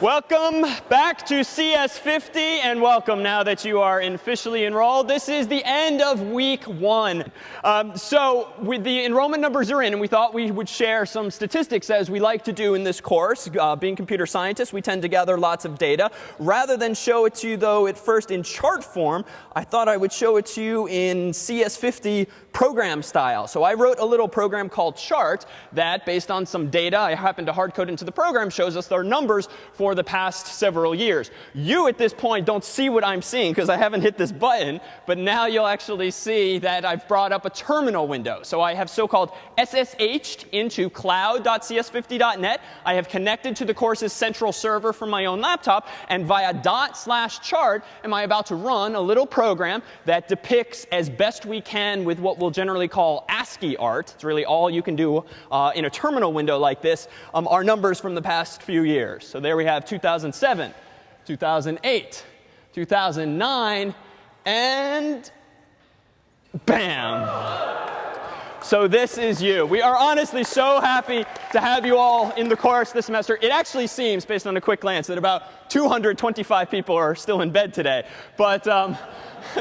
Welcome back to CS50, and welcome now that you are officially enrolled. This is the end of week 1. So with the enrollment numbers are in, and we thought we would share some statistics as we like to do in this course. Being computer scientists, we tend to gather lots of data. Rather than show it to you, though, at first in chart form, I thought I would show it to you in CS50 program style. So I wrote a little program called chart that, based on some data I happened to hard code into the program, shows us their numbers for the past several years. You, at this point, don't see what I'm seeing because I haven't hit this button. But now you'll actually see that I've brought up a terminal window. So I have so-called SSH'd into cloud.cs50.net. I have connected to the course's central server from my own laptop. And via /chart am I about to run a little program that depicts, as best we can with what we'll generally call ASCII art, it's really all you can do in a terminal window like this, are numbers from the past few years. So there we have 2007, 2008, 2009, and bam. So this is you. We are honestly so happy to have you all in the course this semester. It actually seems, based on a quick glance, that about 225 people are still in bed today. But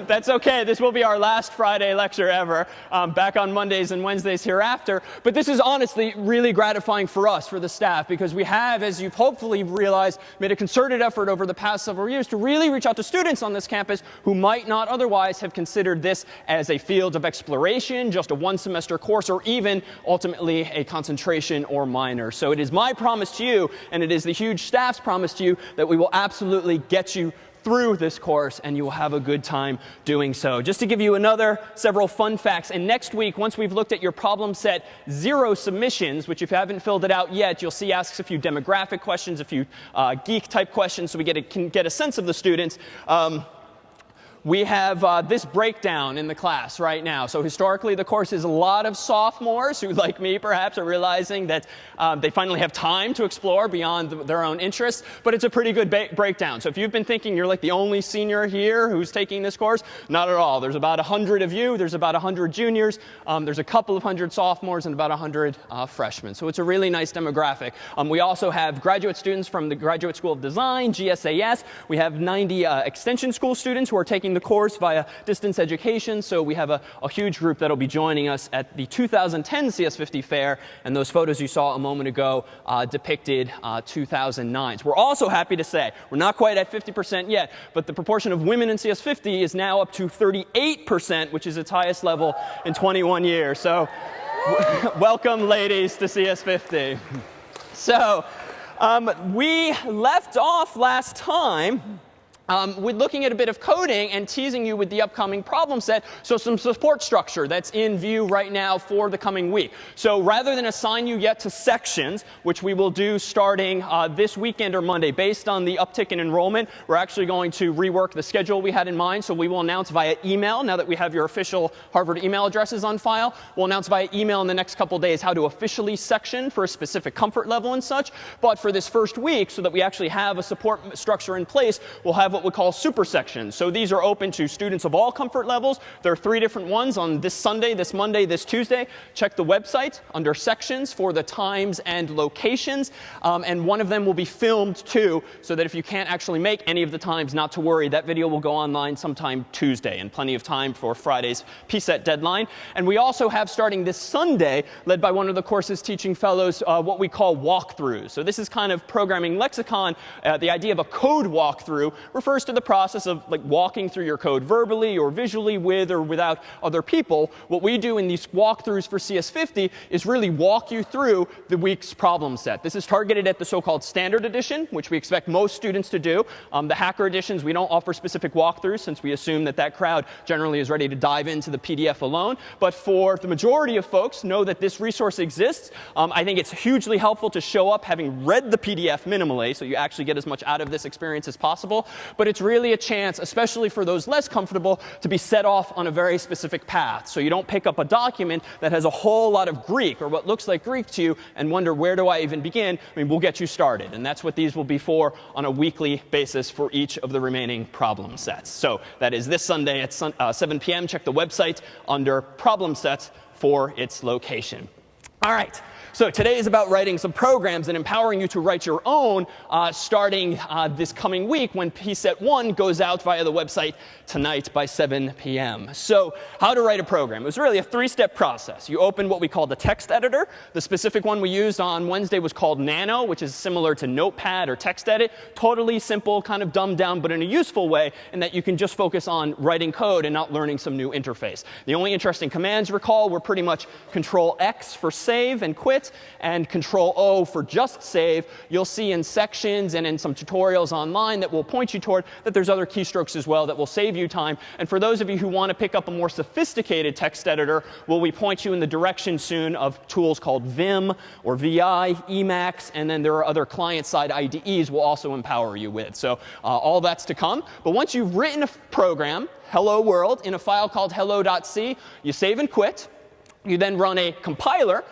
that's OK. This will be our last Friday lecture ever, back on Mondays and Wednesdays hereafter. But this is honestly really gratifying for us, for the staff, because we have, as you've hopefully realized, made a concerted effort over the past several years to really reach out to students on this campus who might not otherwise have considered this as a field of exploration, just a one-semester course, or even ultimately a concentration or minor. So it is my promise to you, and it is the huge staff's promise to you, that we will absolutely get you through this course, and you will have a good time doing so. Just to give you several fun facts, and next week, once we've looked at your problem set 0 submissions, which if you haven't filled it out yet, you'll see asks a few demographic questions, a few geek-type questions, so we can get a sense of the students. We have this breakdown in the class right now. So historically, the course is a lot of sophomores who, like me, perhaps, are realizing that they finally have time to explore beyond their own interests. But it's a pretty good breakdown. So if you've been thinking you're like the only senior here who's taking this course, not at all. There's about 100 of you. There's about 100 juniors. There's a couple of hundred sophomores and about 100 freshmen. So it's a really nice demographic. We also have graduate students from the Graduate School of Design, GSAS. We have 90 extension school students who are taking the course via distance education. So we have a huge group that will be joining us at the 2010 CS50 fair. And those photos you saw a moment ago depicted 2009. So we're also happy to say, we're not quite at 50% yet, but the proportion of women in CS50 is now up to 38%, which is its highest level in 21 years. So welcome, ladies, to CS50. So we left off last time with looking at a bit of coding and teasing you with the upcoming problem set, so some support structure that's in view right now for the coming week. So rather than assign you yet to sections, which we will do starting this weekend or Monday, based on the uptick in enrollment, we're actually going to rework the schedule we had in mind. So we will announce via email, now that we have your official Harvard email addresses on file, we'll announce via email in the next couple days how to officially section for a specific comfort level and such. But for this first week, so that we actually have a support structure in place, we'll have what we call super sections. So these are open to students of all comfort levels. There are 3 different ones on this Sunday, this Monday, this Tuesday. Check the website under sections for the times and locations. And one of them will be filmed too, so that if you can't actually make any of the times, not to worry. That video will go online sometime Tuesday, and plenty of time for Friday's PSET deadline. And we also have, starting this Sunday, led by one of the course's teaching fellows, what we call walkthroughs. So this is kind of programming lexicon. The idea of a code walkthrough refers to the process of like walking through your code verbally or visually with or without other people. What we do in these walkthroughs for CS50 is really walk you through the week's problem set. This is targeted at the so-called standard edition, which we expect most students to do. The hacker editions, we don't offer specific walkthroughs, since we assume that that crowd generally is ready to dive into the PDF alone. But for the majority of folks, know that this resource exists. I think it's hugely helpful to show up having read the PDF minimally, so you actually get as much out of this experience as possible. But it's really a chance, especially for those less comfortable, to be set off on a very specific path. So you don't pick up a document that has a whole lot of Greek, or what looks like Greek to you, and wonder, where do I even begin? I mean, we'll get you started. And that's what these will be for on a weekly basis for each of the remaining problem sets. So that is this Sunday at 7 p.m. Check the website under problem sets for its location. All right. So today is about writing some programs and empowering you to write your own starting this coming week when pset 1 goes out via the website tonight by 7 p.m. So how to write a program. It was really a 3-step process. You open what we call the text editor. The specific one we used on Wednesday was called Nano, which is similar to Notepad or TextEdit. Totally simple, kind of dumbed down, but in a useful way in that you can just focus on writing code and not learning some new interface. The only interesting commands, recall, were pretty much Control-X for save and quit, and Control-O for just save. You'll see in sections and in some tutorials online that will point you toward that there's other keystrokes as well that will save you time. And for those of you who want to pick up a more sophisticated text editor, we point you in the direction soon of tools called Vim or VI, Emacs, and then there are other client-side IDEs we'll also empower you with. So all that's to come. But once you've written a program, hello world, in a file called hello.c, you save and quit. You then run a compiler,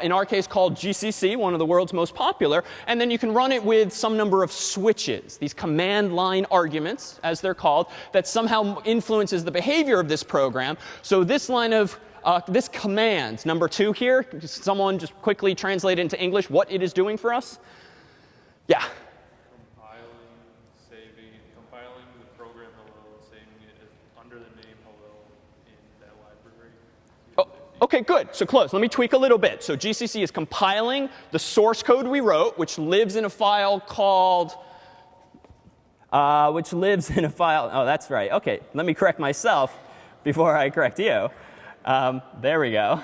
in our case called GCC, one of the world's most popular. And then you can run it with some number of switches, these command line arguments, as they're called, that somehow influences the behavior of this program. So this line of this command, number 2 here, someone just quickly translate it into English what it is doing for us? Yeah. Compiling the program hello, saving it under the name hello in that library. OK, good. So close. Let me tweak a little bit. So GCC is compiling the source code we wrote, which lives in a file called, oh, that's right. OK, let me correct myself before I correct you. There we go.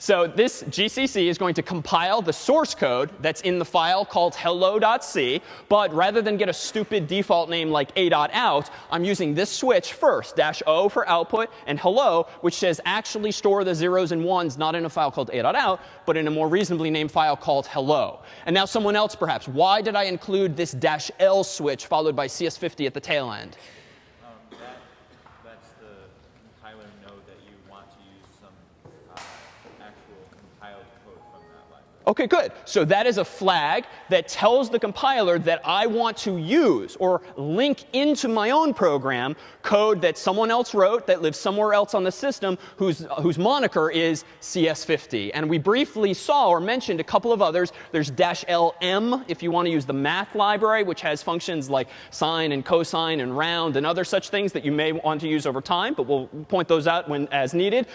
So this GCC is going to compile the source code that's in the file called hello.c. But rather than get a stupid default name like a.out, I'm using this switch first, -o for output, and hello, which says actually store the zeros and ones not in a file called a.out, but in a more reasonably named file called hello. And now someone else perhaps. Why did I include this -l switch followed by CS50 at the tail end? That's the compiler node that you want to use some actual compiled code from that library. OK, good. So that is a flag that tells the compiler that I want to use or link into my own program code that someone else wrote that lives somewhere else on the system whose moniker is CS50. And we briefly saw or mentioned a couple of others. There's -lm if you want to use the math library, which has functions like sine and cosine and round and other such things that you may want to use over time, but we'll point those out when as needed.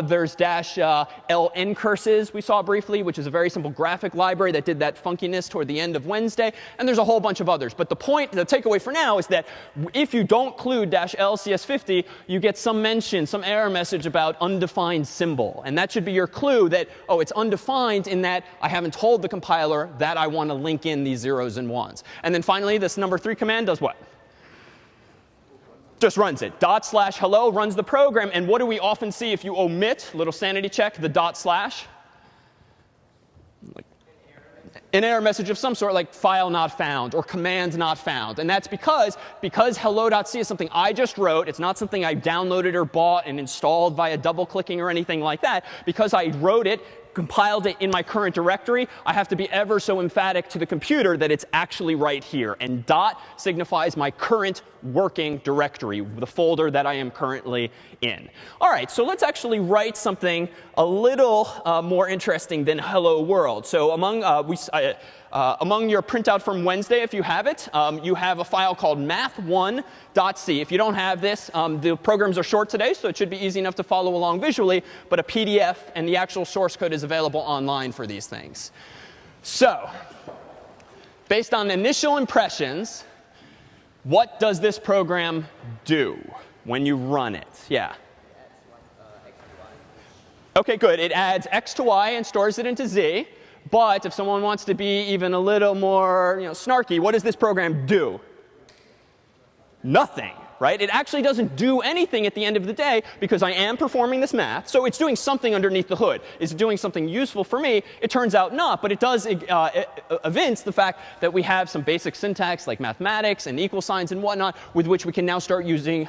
There's -ln curses we saw briefly, which is a very simple graphic library that did that funkiness toward the end of Wednesday. And there's a whole bunch of others. But the takeaway for now is that if you don't include -l CS50, you get some mention, some error message about undefined symbol. And that should be your clue that, oh, it's undefined in that I haven't told the compiler that I want to link in these zeros and ones. And then finally, this number 3 command does what? Just runs it. /hello runs the program. And what do we often see if you omit, little sanity check, the /? An error message of some sort like file not found or command not found. And that's because hello.c is something I just wrote. It's not something I downloaded or bought and installed via double clicking or anything like that. Because I wrote it, compiled it in my current directory, I have to be ever so emphatic to the computer that it's actually right here. And dot signifies my current working directory, the folder that I am currently in. All right, so let's actually write something a little more interesting than hello world. So among your printout from Wednesday, if you have it, you have a file called math1.c. If you don't have this, the programs are short today, so it should be easy enough to follow along visually. But a PDF and the actual source code is available online for these things. So based on initial impressions, what does this program do when you run it? Yeah. OK, good. It adds x to y and stores it into z. But if someone wants to be even a little more snarky, what does this program do? Nothing, right? It actually doesn't do anything at the end of the day because I am performing this math. So it's doing something underneath the hood. Is it doing something useful for me? It turns out not. But it does evince the fact that we have some basic syntax like mathematics and equal signs and whatnot with which we can now start using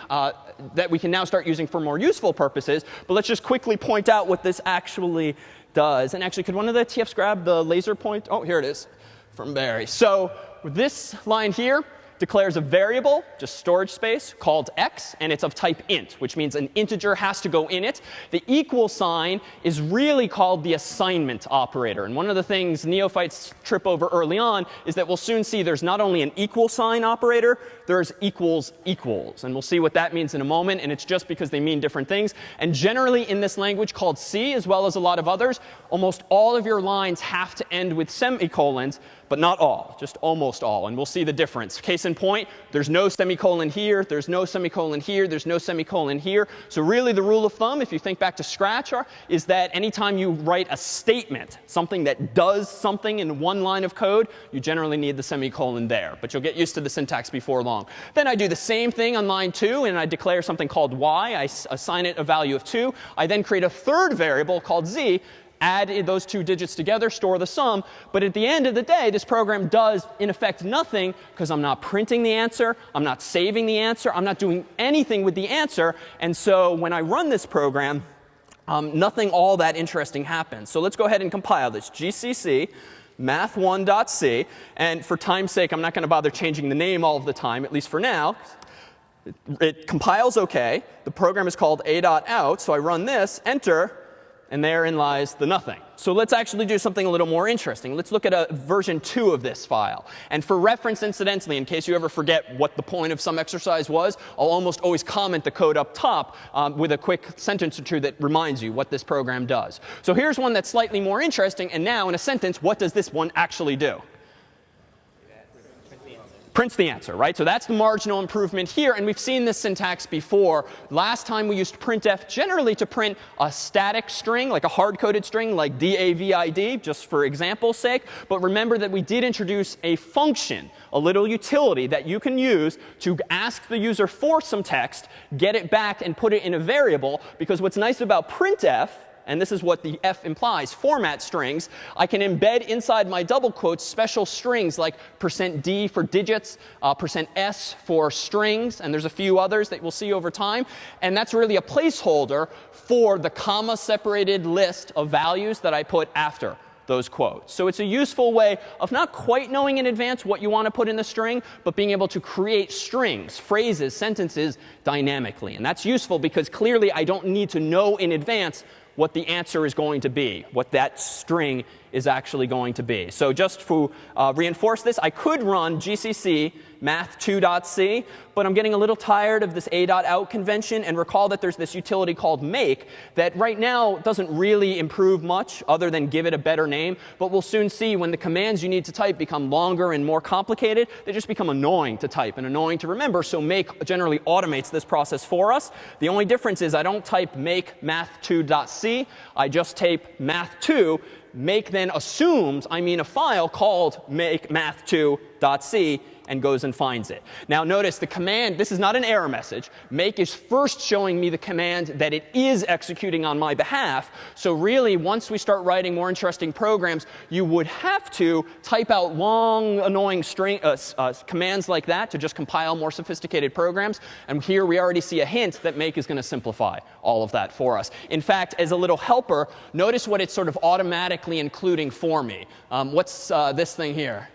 for more useful purposes. But let's just quickly point out what this actually does. And actually, could one of the TFs grab the laser point? Oh, here it is from Barry. So this line here declares a variable, just storage space, called x, and it's of type int, which means an integer has to go in it. The equal sign is really called the assignment operator. And one of the things neophytes trip over early on is that we'll soon see there's not only an equal sign operator, there's equals equals. And we'll see what that means in a moment. And it's just because they mean different things. And generally in this language called C, as well as a lot of others, almost all of your lines have to end with semicolons, but not all, just almost all. And we'll see the difference. Case in point, there's no semicolon here, there's no semicolon here, there's no semicolon here. So really the rule of thumb, if you think back to Scratch, is that anytime you write a statement, something that does something in one line of code, you generally need the semicolon there. But you'll get used to the syntax before long. Then I do the same thing on line 2, and I declare something called y. I assign it a value of 2. I then create a third variable called z, add those two digits together, store the sum. But at the end of the day, this program does, in effect, nothing because I'm not printing the answer. I'm not saving the answer. I'm not doing anything with the answer. And so when I run this program, nothing all that interesting happens. So let's go ahead and compile this. GCC math1.c. And for time's sake, I'm not going to bother changing the name all of the time, at least for now. It compiles OK. The program is called a.out. So I run this, enter. And therein lies the nothing. So let's actually do something a little more interesting. Let's look at a version 2 of this file. And for reference, incidentally, in case you ever forget what the point of some exercise was, I'll almost always comment the code up top with a quick sentence or two that reminds you what this program does. So here's one that's slightly more interesting. And now, in a sentence, what does this one actually do? Prints the answer, right? So that's the marginal improvement here. And we've seen this syntax before. Last time we used printf generally to print a static string, like a hard-coded string, like DAVID, just for example's sake. But remember that we did introduce a function, a little utility that you can use to ask the user for some text, get it back, and put it in a variable. Because what's nice about printf, and this is what the F implies, format strings, I can embed inside my double quotes special strings like %d for digits, %s for strings, and there's a few others that we'll see over time. And that's really a placeholder for the comma-separated list of values that I put after those quotes. So it's a useful way of not quite knowing in advance what you want to put in the string, but being able to create strings, phrases, sentences dynamically. And that's useful because clearly I don't need to know in advance what the answer is going to be, what that string is actually going to be. So just to reinforce this, I could run GCC math2.c, but I'm getting a little tired of this a.out convention. And recall that there's this utility called make that right now doesn't really improve much other than give it a better name. But we'll soon see when the commands you need to type become longer and more complicated, they just become annoying to type and annoying to remember. So make generally automates this process for us. The only difference is I don't type make math2.c. I just type math2. Make then assumes I mean a file called make math2.c and goes and finds it. Now notice the command, this is not an error message. Make is first showing me the command that it is executing on my behalf. So really, once we start writing more interesting programs, you would have to type out long, annoying commands like that to just compile more sophisticated programs. And here we already see a hint that make is going to simplify all of that for us. In fact, as a little helper, notice what it's sort of automatically including for me. What's this thing here?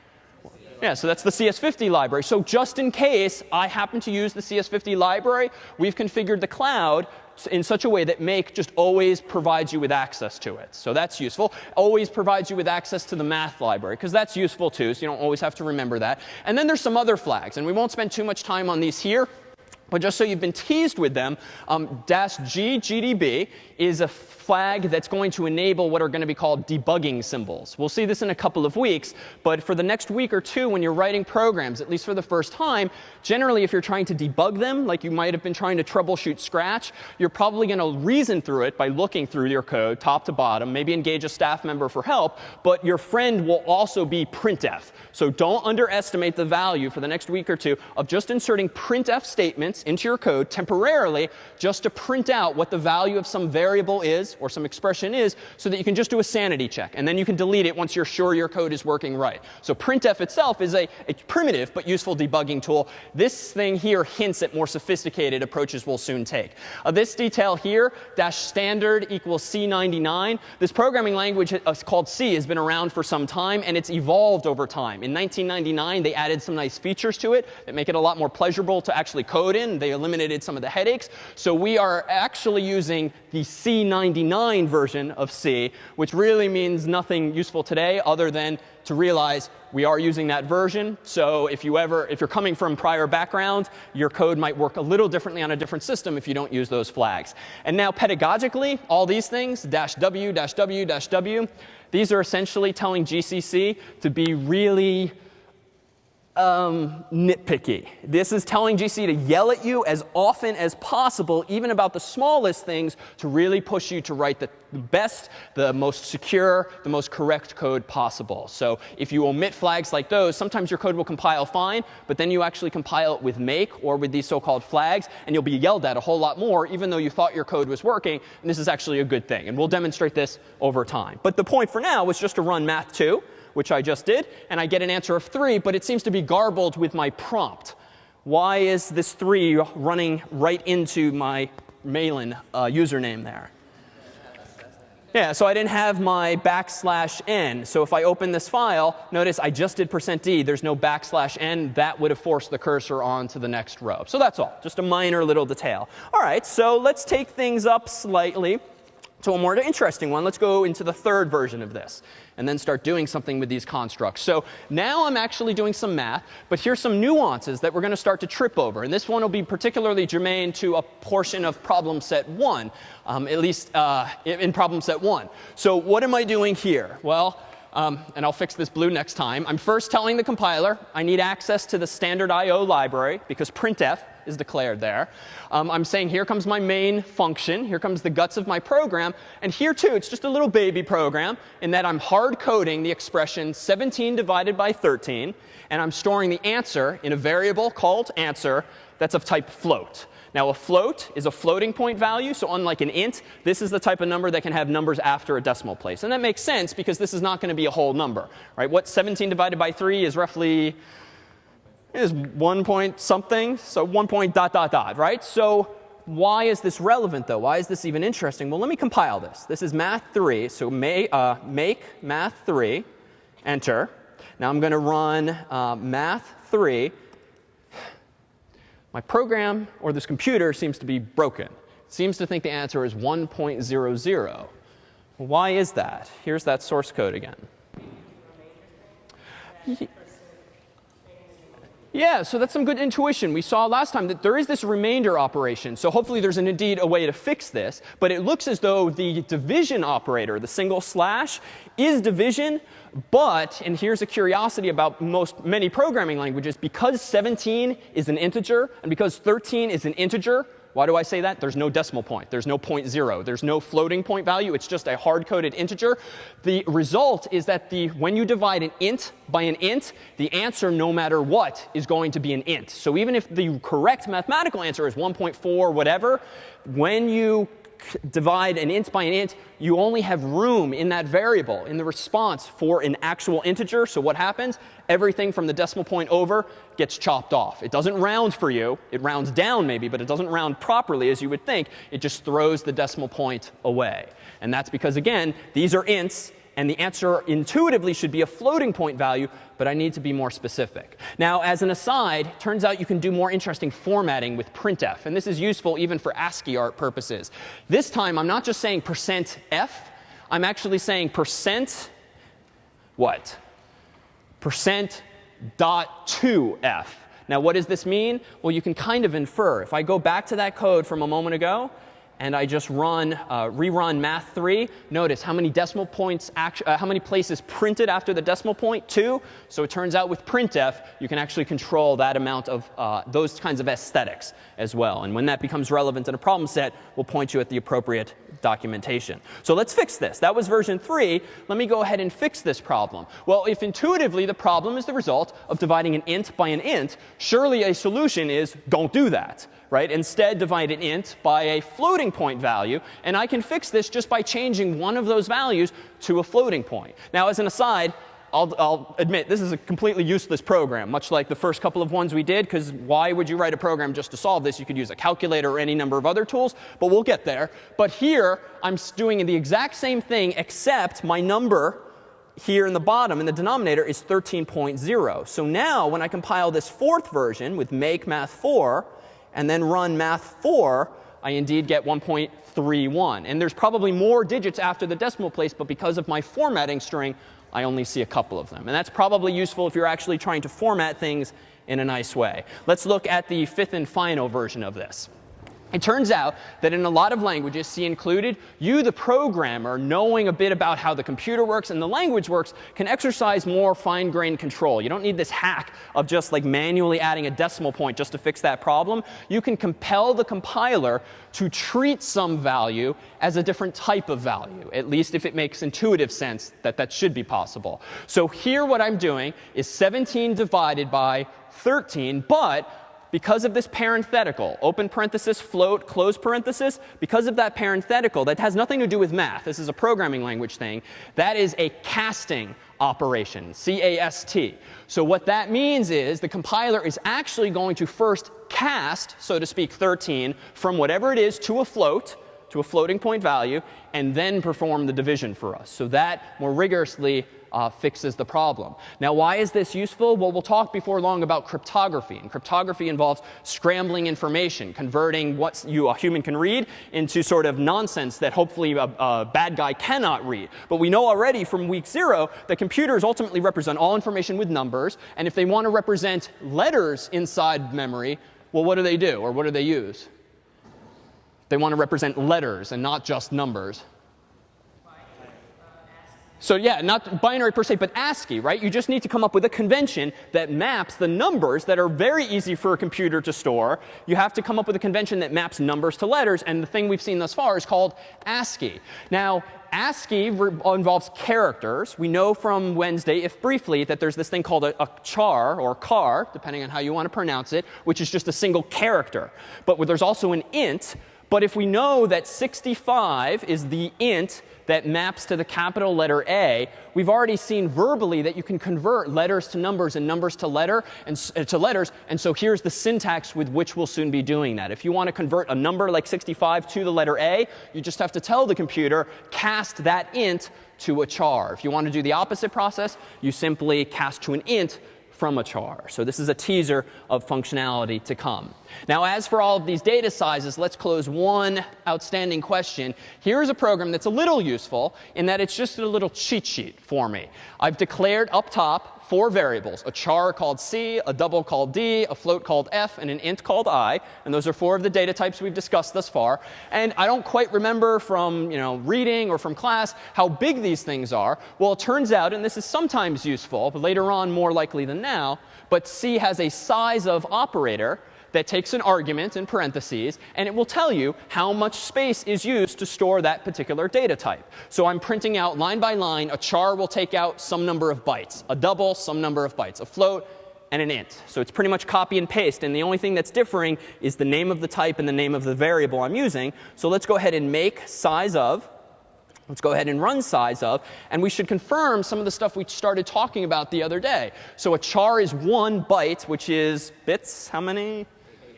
Yeah, so that's the CS50 library. So just in case I happen to use the CS50 library, we've configured the cloud in such a way that make just always provides you with access to it. So that's useful. Always provides you with access to the math library, because that's useful too, so you don't always have to remember that. And then there's some other flags, and we won't spend too much time on these here. But just so you've been teased with them, -g GDB is a flag that's going to enable what are going to be called debugging symbols. We'll see this in a couple of weeks. But for the next week or two, when you're writing programs, at least for the first time, generally if you're trying to debug them, like you might have been trying to troubleshoot Scratch, you're probably going to reason through it by looking through your code top to bottom, maybe engage a staff member for help. But your friend will also be printf. So don't underestimate the value for the next week or two of just inserting printf statements instance into your code temporarily just to print out what the value of some variable is or some expression is so that you can just do a sanity check. And then you can delete it once you're sure your code is working right. So printf itself is a primitive but useful debugging tool. This thing here hints at more sophisticated approaches we'll soon take. This detail here, -standard equals C99. This programming language called C has been around for some time, and it's evolved over time. In 1999, they added some nice features to it that make it a lot more pleasurable to actually code in. They eliminated some of the headaches. So we are actually using the C99 version of C, which really means nothing useful today other than to realize we are using that version. So if you're coming from prior background, your code might work a little differently on a different system if you don't use those flags. And now pedagogically, all these things, -w, -w, -w, these are essentially telling GCC to be really nitpicky. This is telling GC to yell at you as often as possible, even about the smallest things, to really push you to write the best, the most secure, the most correct code possible. So if you omit flags like those, sometimes your code will compile fine, but then you actually compile it with make or with these so-called flags, and you'll be yelled at a whole lot more, even though you thought your code was working. And this is actually a good thing. And we'll demonstrate this over time. But the point for now was just to run math2, which I just did, and I get an answer of 3, but it seems to be garbled with my prompt. Why is this 3 running right into my Malin username there? Yeah, so I didn't have my \n. So if I open this file, notice I just did %d. There's no \n. That would have forced the cursor on to the next row. So that's all, just a minor little detail. All right, so let's take things up slightly to a more interesting one. Let's go into the third version of this and then start doing something with these constructs. So now I'm actually doing some math, but here's some nuances that we're going to start to trip over. And this one will be particularly germane to a portion of problem set 1, at least in problem set 1. So what am I doing here? Well, and I'll fix this blue next time. I'm first telling the compiler I need access to the standard I/O library because printf is declared there. I'm saying here comes my main function. Here comes the guts of my program. And here, too, it's just a little baby program in that I'm hard coding the expression 17 divided by 13. And I'm storing the answer in a variable called answer that's of type float. Now, a float is a floating point value. So unlike an int, this is the type of number that can have numbers after a decimal place. And that makes sense because this is not going to be a whole number. Right? What 17 divided by 3 is roughly is 1 point something, so 1 point ... right? So why is this relevant, though? Why is this even interesting? Well, let me compile this. This is math3, so make math3, enter. Now I'm going to run math3. My program, or this computer, seems to be broken. It seems to think the answer is 1.00. Well, why is that? Here's that source code again. Yeah, so that's some good intuition. We saw last time that there is this remainder operation. So hopefully there's indeed a way to fix this. But it looks as though the division operator, the single slash, is division. But, and here's a curiosity about many programming languages, because 17 is an integer and because 13 is an integer, why do I say that? There's no decimal point. There's no 0.0. There's no floating point value. It's just a hard-coded integer. The result is that when you divide an int by an int, the answer, no matter what, is going to be an int. So even if the correct mathematical answer is 1.4 whatever, when you divide an int by an int, you only have room in that variable, in the response, for an actual integer. So what happens? Everything from the decimal point over gets chopped off. It doesn't round for you. It rounds down maybe, but it doesn't round properly as you would think. It just throws the decimal point away. And that's because, again, these are ints. And the answer intuitively should be a floating point value, but I need to be more specific. Now, as an aside, turns out you can do more interesting formatting with printf. And this is useful even for ASCII art purposes. This time, I'm not just saying %f. I'm actually saying what? %.2f. Now, what does this mean? Well, you can kind of infer. If I go back to that code from a moment ago, and I just rerun math3, notice how many decimal points, how many places printed after the decimal point? 2. So it turns out with printf, you can actually control that amount of those kinds of aesthetics as well. And when that becomes relevant in a problem set, we'll point you at the appropriate documentation. So let's fix this. That was version 3. Let me go ahead and fix this problem. Well, if intuitively the problem is the result of dividing an int by an int, surely a solution is don't do that, right? Instead, divide an int by a floating point value. And I can fix this just by changing one of those values to a floating point. Now, as an aside, I'll admit this is a completely useless program, much like the first couple of ones we did, because why would you write a program just to solve this? You could use a calculator or any number of other tools, but we'll get there. But here, I'm doing the exact same thing, except my number here in the bottom, in the denominator, is 13.0. So now, when I compile this fourth version with make math4 and then run math4, I indeed get 1.31. And there's probably more digits after the decimal place, but because of my formatting string, I only see a couple of them. And that's probably useful if you're actually trying to format things in a nice way. Let's look at the fifth and final version of this. It turns out that in a lot of languages, C included, you, the programmer, knowing a bit about how the computer works and the language works, can exercise more fine-grained control. You don't need this hack of just like manually adding a decimal point just to fix that problem. You can compel the compiler to treat some value as a different type of value, at least if it makes intuitive sense that that should be possible. So here what I'm doing is 17 divided by 13, but because of this parenthetical, open parenthesis, float, close parenthesis, because of that parenthetical, that has nothing to do with math. This is a programming language thing. That is a casting operation, C-A-S-T. So what that means is the compiler is actually going to first cast, so to speak, 13 from whatever it is to a floating point value, and then perform the division for us. So that more rigorously fixes the problem. Now, why is this useful? Well, we'll talk before long about cryptography. And cryptography involves scrambling information, converting what a human can read into sort of nonsense that hopefully a bad guy cannot read. But we know already from week 0 that computers ultimately represent all information with numbers. And if they want to represent letters inside memory, well, what do? Or what do they use? They want to represent letters and not just numbers. So yeah, not binary per se, but ASCII, right? You just need to come up with a convention that maps the numbers that are very easy for a computer to store. You have to come up with a convention that maps numbers to letters. And the thing we've seen thus far is called ASCII. Now, ASCII involves characters. We know from Wednesday, if briefly, that there's this thing called a char, or car, depending on how you want to pronounce it, which is just a single character. But there's also an int. But if we know that 65 is the int that maps to the capital letter A, we've already seen verbally that you can convert letters to numbers and numbers to letters. And so here's the syntax with which we'll soon be doing that. If you want to convert a number like 65 to the letter A, you just have to tell the computer, cast that int to a char. If you want to do the opposite process, you simply cast to an int from a char. So this is a teaser of functionality to come. Now, as for all of these data sizes, let's close one outstanding question. Here's a program that's a little useful in that it's just a little cheat sheet for me. I've declared up top 4 variables, a char called C, a double called D, a float called F, and an int called I. And those are 4 of the data types we've discussed thus far. And I don't quite remember from reading or from class how big these things are. Well, it turns out, and this is sometimes useful, but later on more likely than now, but C has a size of operator that takes an argument in parentheses, and it will tell you how much space is used to store that particular data type. So I'm printing out line by line. A char will take out some number of bytes, a double, some number of bytes, a float, and an int. So it's pretty much copy and paste. And the only thing that's differing is the name of the type and the name of the variable I'm using. So let's go ahead and make size of. Let's go ahead and run size of. And we should confirm some of the stuff we started talking about the other day. So a char is 1 byte, which is bits. How many?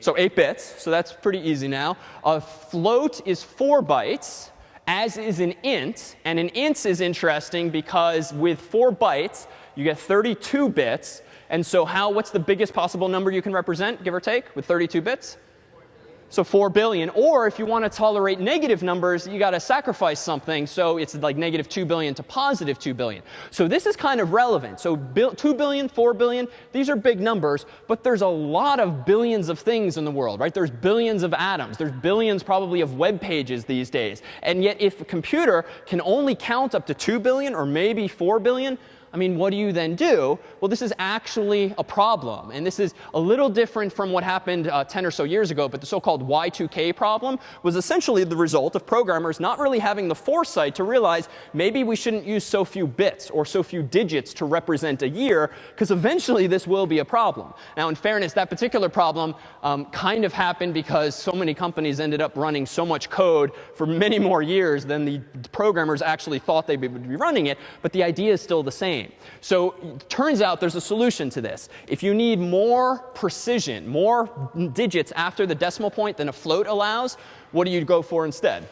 So 8 bits. So that's pretty easy now. A float is 4 bytes, as is an int. And an int is interesting because with 4 bytes, you get 32 bits. And so what's the biggest possible number you can represent, give or take, with 32 bits? So 4 billion. Or if you want to tolerate negative numbers, you got to sacrifice something. So it's like negative 2 billion to positive 2 billion. So this is kind of relevant. So 2 billion, 4 billion, these are big numbers. But there's a lot of billions of things in the world, right? There's billions of atoms. There's billions probably of web pages these days. And yet if a computer can only count up to 2 billion or maybe 4 billion, I mean, what do you then do? Well, this is actually a problem. And this is a little different from what happened 10 or so years ago. But the so-called Y2K problem was essentially the result of programmers not really having the foresight to realize maybe we shouldn't use so few bits or so few digits to represent a year, because eventually this will be a problem. Now, in fairness, that particular problem kind of happened because so many companies ended up running so much code for many more years than the programmers actually thought they would be running it. But the idea is still the same. So it turns out there's a solution to this. If you need more precision, more digits after the decimal point than a float allows, what do you go for instead?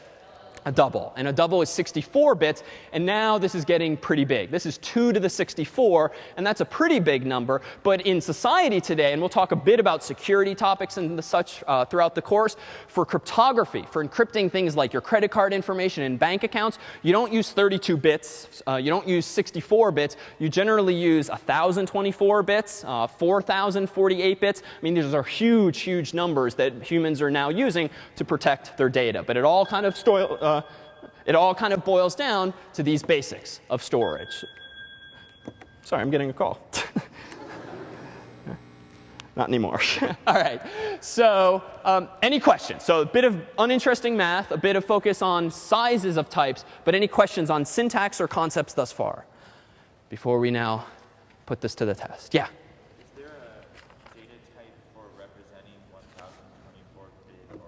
A double. And a double is 64 bits. And now this is getting pretty big. This is 2 to the 64. And that's a pretty big number. But in society today, and we'll talk a bit about security topics and the such throughout the course, for cryptography, for encrypting things like your credit card information and bank accounts, you don't use 32 bits. You don't use 64 bits. You generally use 1,024 bits, 4,048 bits. I mean, these are huge, huge numbers that humans are now using to protect their data. But it all kind of boils down to these basics of storage. Sorry, I'm getting a call. Not anymore. All right. So any questions? So a bit of uninteresting math, a bit of focus on sizes of types, but any questions on syntax or concepts thus far before we now put this to the test? Yeah? Is there a data type for representing 1024 bit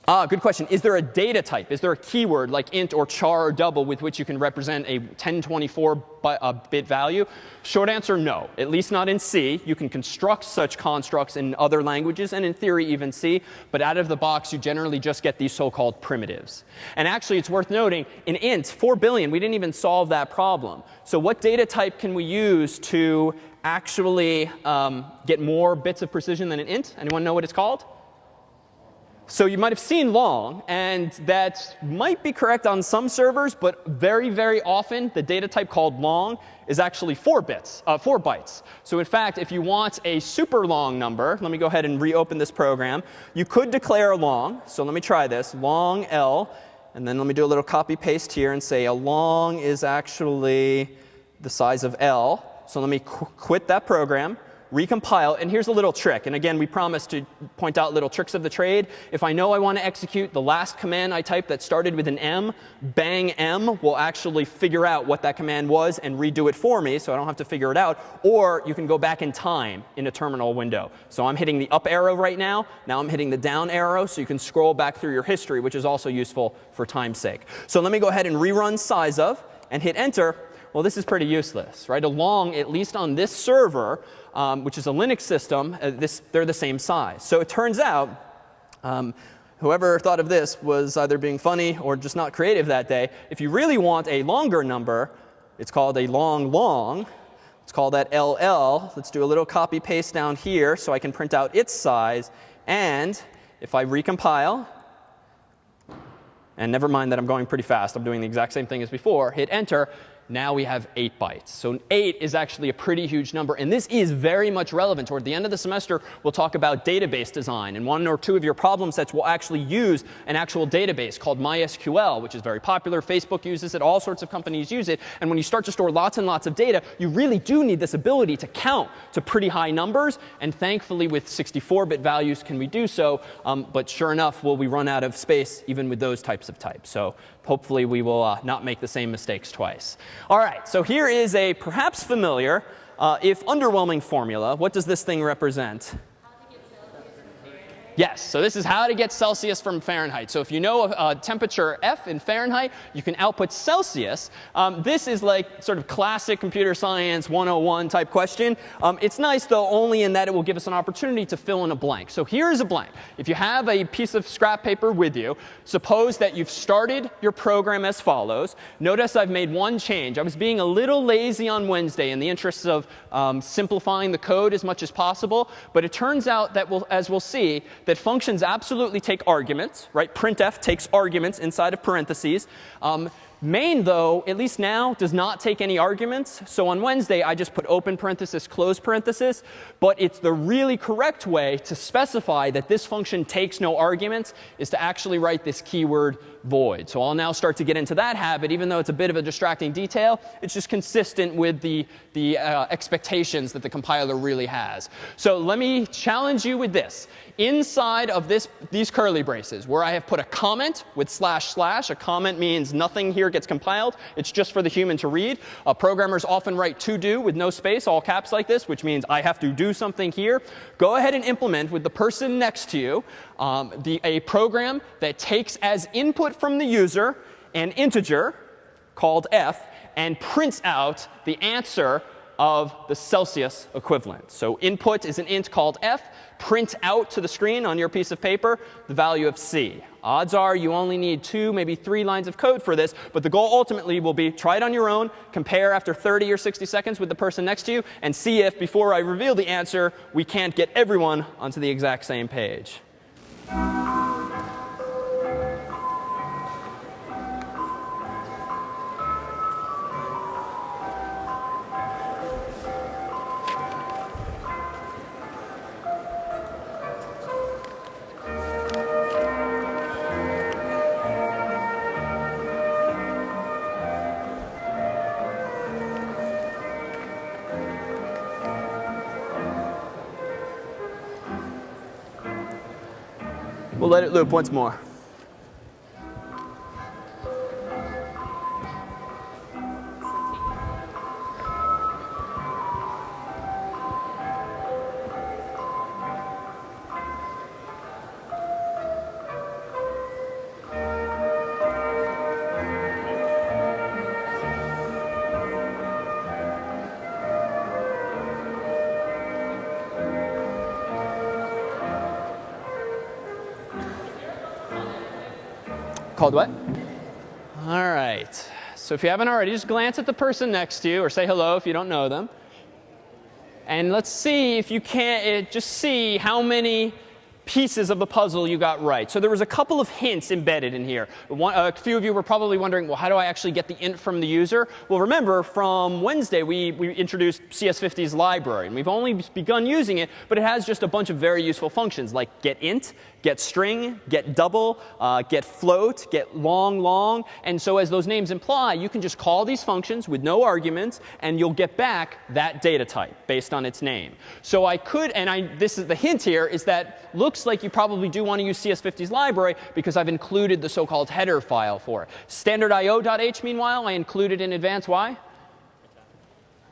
or? Good question. Is there a data type? Is there a keyword like int or char or double with which you can represent a 1024-bit value? Short answer, no. At least not in C. You can construct such constructs in other languages, and in theory even C. But out of the box, you generally just get these so-called primitives. And actually, it's worth noting, in int, 4 billion, we didn't even solve that problem. So what data type can we use to actually get more bits of precision than an int? Anyone know what it's called? So you might have seen long, and that might be correct on some servers, but very, very often the data type called long is actually 4 bytes. So in fact, if you want a super long number, let me go ahead and reopen this program. You could declare a long. So let me try this, long L. And then let me do a little copy paste here and say a long is actually the size of L. So let me quit that program. Recompile, and here's a little trick. And again, we promise to point out little tricks of the trade. If I know I want to execute the last command I typed that started with an M, bang M will actually figure out what that command was and redo it for me, so I don't have to figure it out. Or you can go back in time in a terminal window. So I'm hitting the up arrow right now. Now I'm hitting the down arrow, so you can scroll back through your history, which is also useful for time's sake. So let me go ahead and rerun size of and hit enter. Well, this is pretty useless, right? A long, at least on this server, which is a Linux system, they're the same size. So it turns out whoever thought of this was either being funny or just not creative that day. If you really want a longer number, it's called a long. Let's call that LL. Let's do a little copy paste down here so I can print out its size. And if I recompile, and never mind that I'm going pretty fast, I'm doing the exact same thing as before, hit enter. Now we have 8 bytes. So 8 is actually a pretty huge number. And this is very much relevant. Toward the end of the semester, we'll talk about database design. And 1 or 2 of your problem sets will actually use an actual database called MySQL, which is very popular. Facebook uses it. All sorts of companies use it. And when you start to store lots and lots of data, you really do need this ability to count to pretty high numbers. And thankfully, with 64-bit values, can we do so? But sure enough, will we run out of space even with those types of types? So hopefully, we will not make the same mistakes twice. All right, so here is a perhaps familiar, if underwhelming formula. What does this thing represent? Yes, so this is how to get Celsius from Fahrenheit. So if you know temperature F in Fahrenheit, you can output Celsius. This is like sort of classic computer science 101 type question. It's nice, though, only in that it will give us an opportunity to fill in a blank. So here is a blank. If you have a piece of scrap paper with you, suppose that you've started your program as follows. Notice I've made one change. I was being a little lazy on Wednesday in the interests of simplifying the code as much as possible. But it turns out that, as we'll see, that functions absolutely take arguments, right? Printf takes arguments inside of parentheses. Main, though, at least now, does not take any arguments. So on Wednesday, I just put open parenthesis, close parenthesis. But it's the really correct way to specify that this function takes no arguments is to actually write this keyword void. So I'll now start to get into that habit. Even though it's a bit of a distracting detail, it's just consistent with the expectations that the compiler really has. So let me challenge you with this. Inside of these curly braces, where I have put a comment with // a comment means nothing here gets compiled. It's just for the human to read. Programmers often write to do with no space, all caps like this, which means I have to do something here. Go ahead and implement with the person next to you a program that takes as input from the user an integer called f and prints out the answer of the Celsius equivalent. So input is an int called f. Print out to the screen on your piece of paper the value of c. Odds are you only need 2, maybe 3 lines of code for this. But the goal ultimately will be try it on your own, compare after 30 or 60 seconds with the person next to you, and see if before I reveal the answer, we can't get everyone onto the exact same page. We'll let it loop once more. Called what? All right. So if you haven't already, just glance at the person next to you, or say hello if you don't know them. And let's see if you can't just see how many pieces of the puzzle you got right. So there was a couple of hints embedded in here. A few of you were probably wondering, well, how do I actually get the int from the user? Well, remember, from Wednesday, we introduced CS50's library. And we've only begun using it, but it has just a bunch of very useful functions like getInt, getString, getDouble, getFloat, getLong. And so as those names imply, you can just call these functions with no arguments, and you'll get back that data type based on its name. So I could, and this is the hint here, is that looks like you probably do want to use CS50's library because I've included the so-called header file for it. Standard.io.h, meanwhile, I included in advance. Why?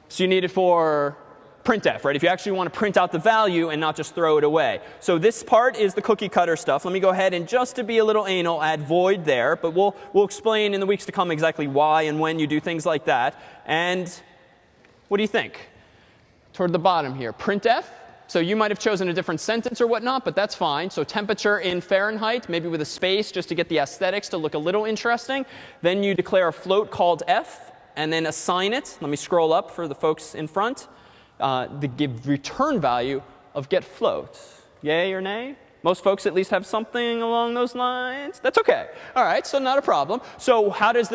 So you need it for printf, right? If you actually want to print out the value and not just throw it away. So this part is the cookie cutter stuff. Let me go ahead and just to be a little anal, add void there. But we'll explain in the weeks to come exactly why and when you do things like that. And what do you think? Toward the bottom here, printf. So you might have chosen a different sentence or whatnot, but that's fine. So temperature in Fahrenheit, maybe with a space just to get the aesthetics to look a little interesting. Then you declare a float called f, and then assign it. Let me scroll up for the folks in front. The return value of getFloat. Yay or nay? Most folks at least have something along those lines. That's OK. All right, so not a problem. So what is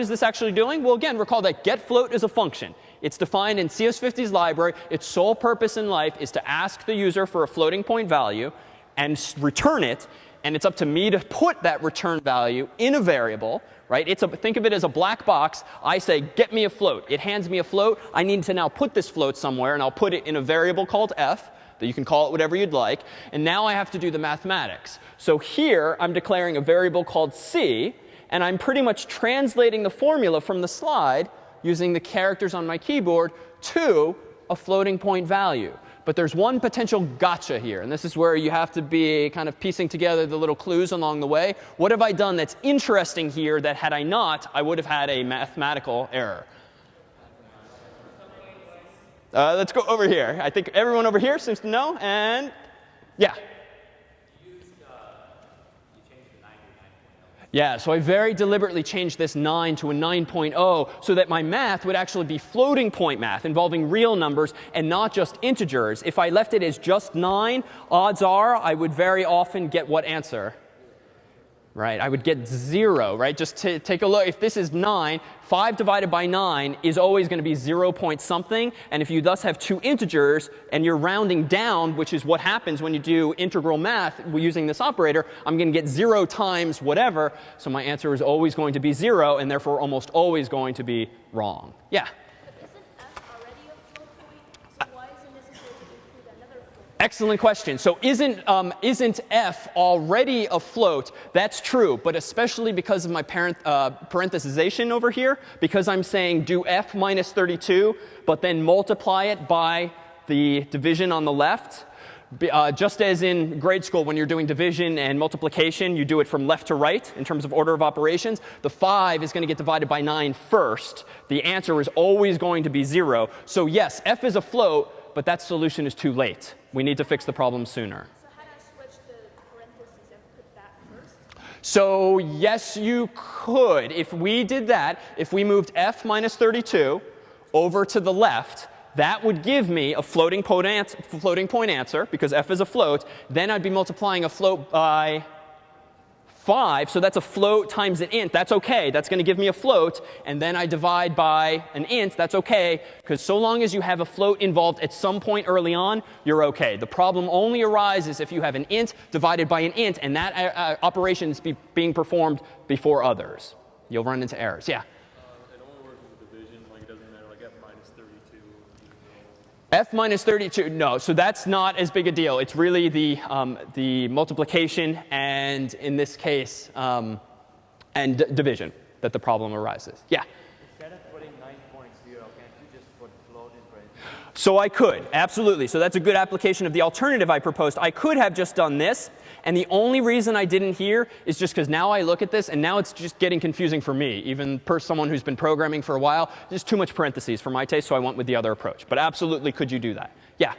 this actually doing? Well, again, recall that getFloat is a function. It's defined in CS50's library. Its sole purpose in life is to ask the user for a floating point value and return it. And it's up to me to put that return value in a variable. Right? Think of it as a black box. I say, get me a float. It hands me a float. I need to now put this float somewhere. And I'll put it in a variable called f. That you can call it whatever you'd like. And now I have to do the mathematics. So here, I'm declaring a variable called c. And I'm pretty much translating the formula from the slide using the characters on my keyboard to a floating point value. But there's one potential gotcha here. And this is where you have to be kind of piecing together the little clues along the way. What have I done that's interesting here that had I not, I would have had a mathematical error? Let's go over here. I think everyone over here seems to know. And yeah. Yeah, so I very deliberately changed this 9 to a 9.0 so that my math would actually be floating point math involving real numbers and not just integers. If I left it as just 9, odds are I would very often get what answer? right? I would get 0, right? Just to take a look. If this is 9, 5 divided by 9 is always going to be 0 point something. And if you thus have two integers and you're rounding down, which is what happens when you do integral math using this operator, I'm going to get 0 times whatever. So my answer is always going to be 0, and therefore almost always going to be wrong. Yeah? Excellent question. So isn't f already a float? That's true, but especially because of my parenthesization over here, because I'm saying do f minus 32, but then multiply it by the division on the left. Just as in grade school, when you're doing division and multiplication, you do it from left to right in terms of order of operations. The 5 is going to get divided by 9 first. The answer is always going to be 0. So yes, f is a float, but that solution is too late. We need to fix the problem sooner. So how do I switch the parentheses and put that first? So yes, you could. If we did that, if we moved f minus 32 over to the left, that would give me a floating point answer, because f is a float. Then I'd be multiplying a float by 5. So that's a float times an int. That's OK. That's going to give me a float. And then I divide by an int. That's OK, because so long as you have a float involved at some point early on, you're OK. The problem only arises if you have an int divided by an int, and that operation is being performed before others. You'll run into errors. Yeah? It only works with division. Like, it doesn't matter. Like, f minus 32. F minus 32, no. So that's not as big a deal. It's really the multiplication and, in this case, and division that the problem arises. Yeah? Instead of putting 9.0, can't you just put float in parentheses? So I could, absolutely. So that's a good application of the alternative I proposed. I could have just done this. And the only reason I didn't here is just because now I look at this, and now it's just getting confusing for me, even per someone who's been programming for a while. Just too much parentheses for my taste, so I went with the other approach. But absolutely, could you do that? Yeah?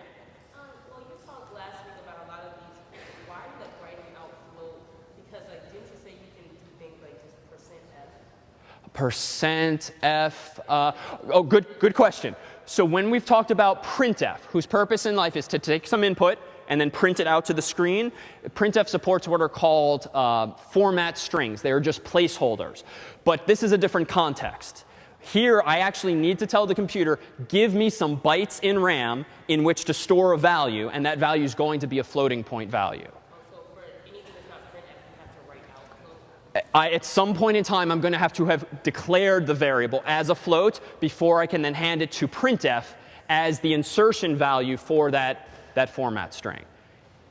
Well, you talked last week about a lot of these. Why are you writing out float? Because didn't you say you can do things like just %f? Oh, good question. So when we've talked about printf, whose purpose in life is to take some input and then print it out to the screen, printf supports what are called format strings. They are just placeholders. But this is a different context. Here, I actually need to tell the computer, give me some bytes in RAM in which to store a value, and that value is going to be a floating point value. So for anything that's not printf, you have to write out float? At some point in time, I'm going to have declared the variable as a float before I can then hand it to printf as the insertion value for that format string.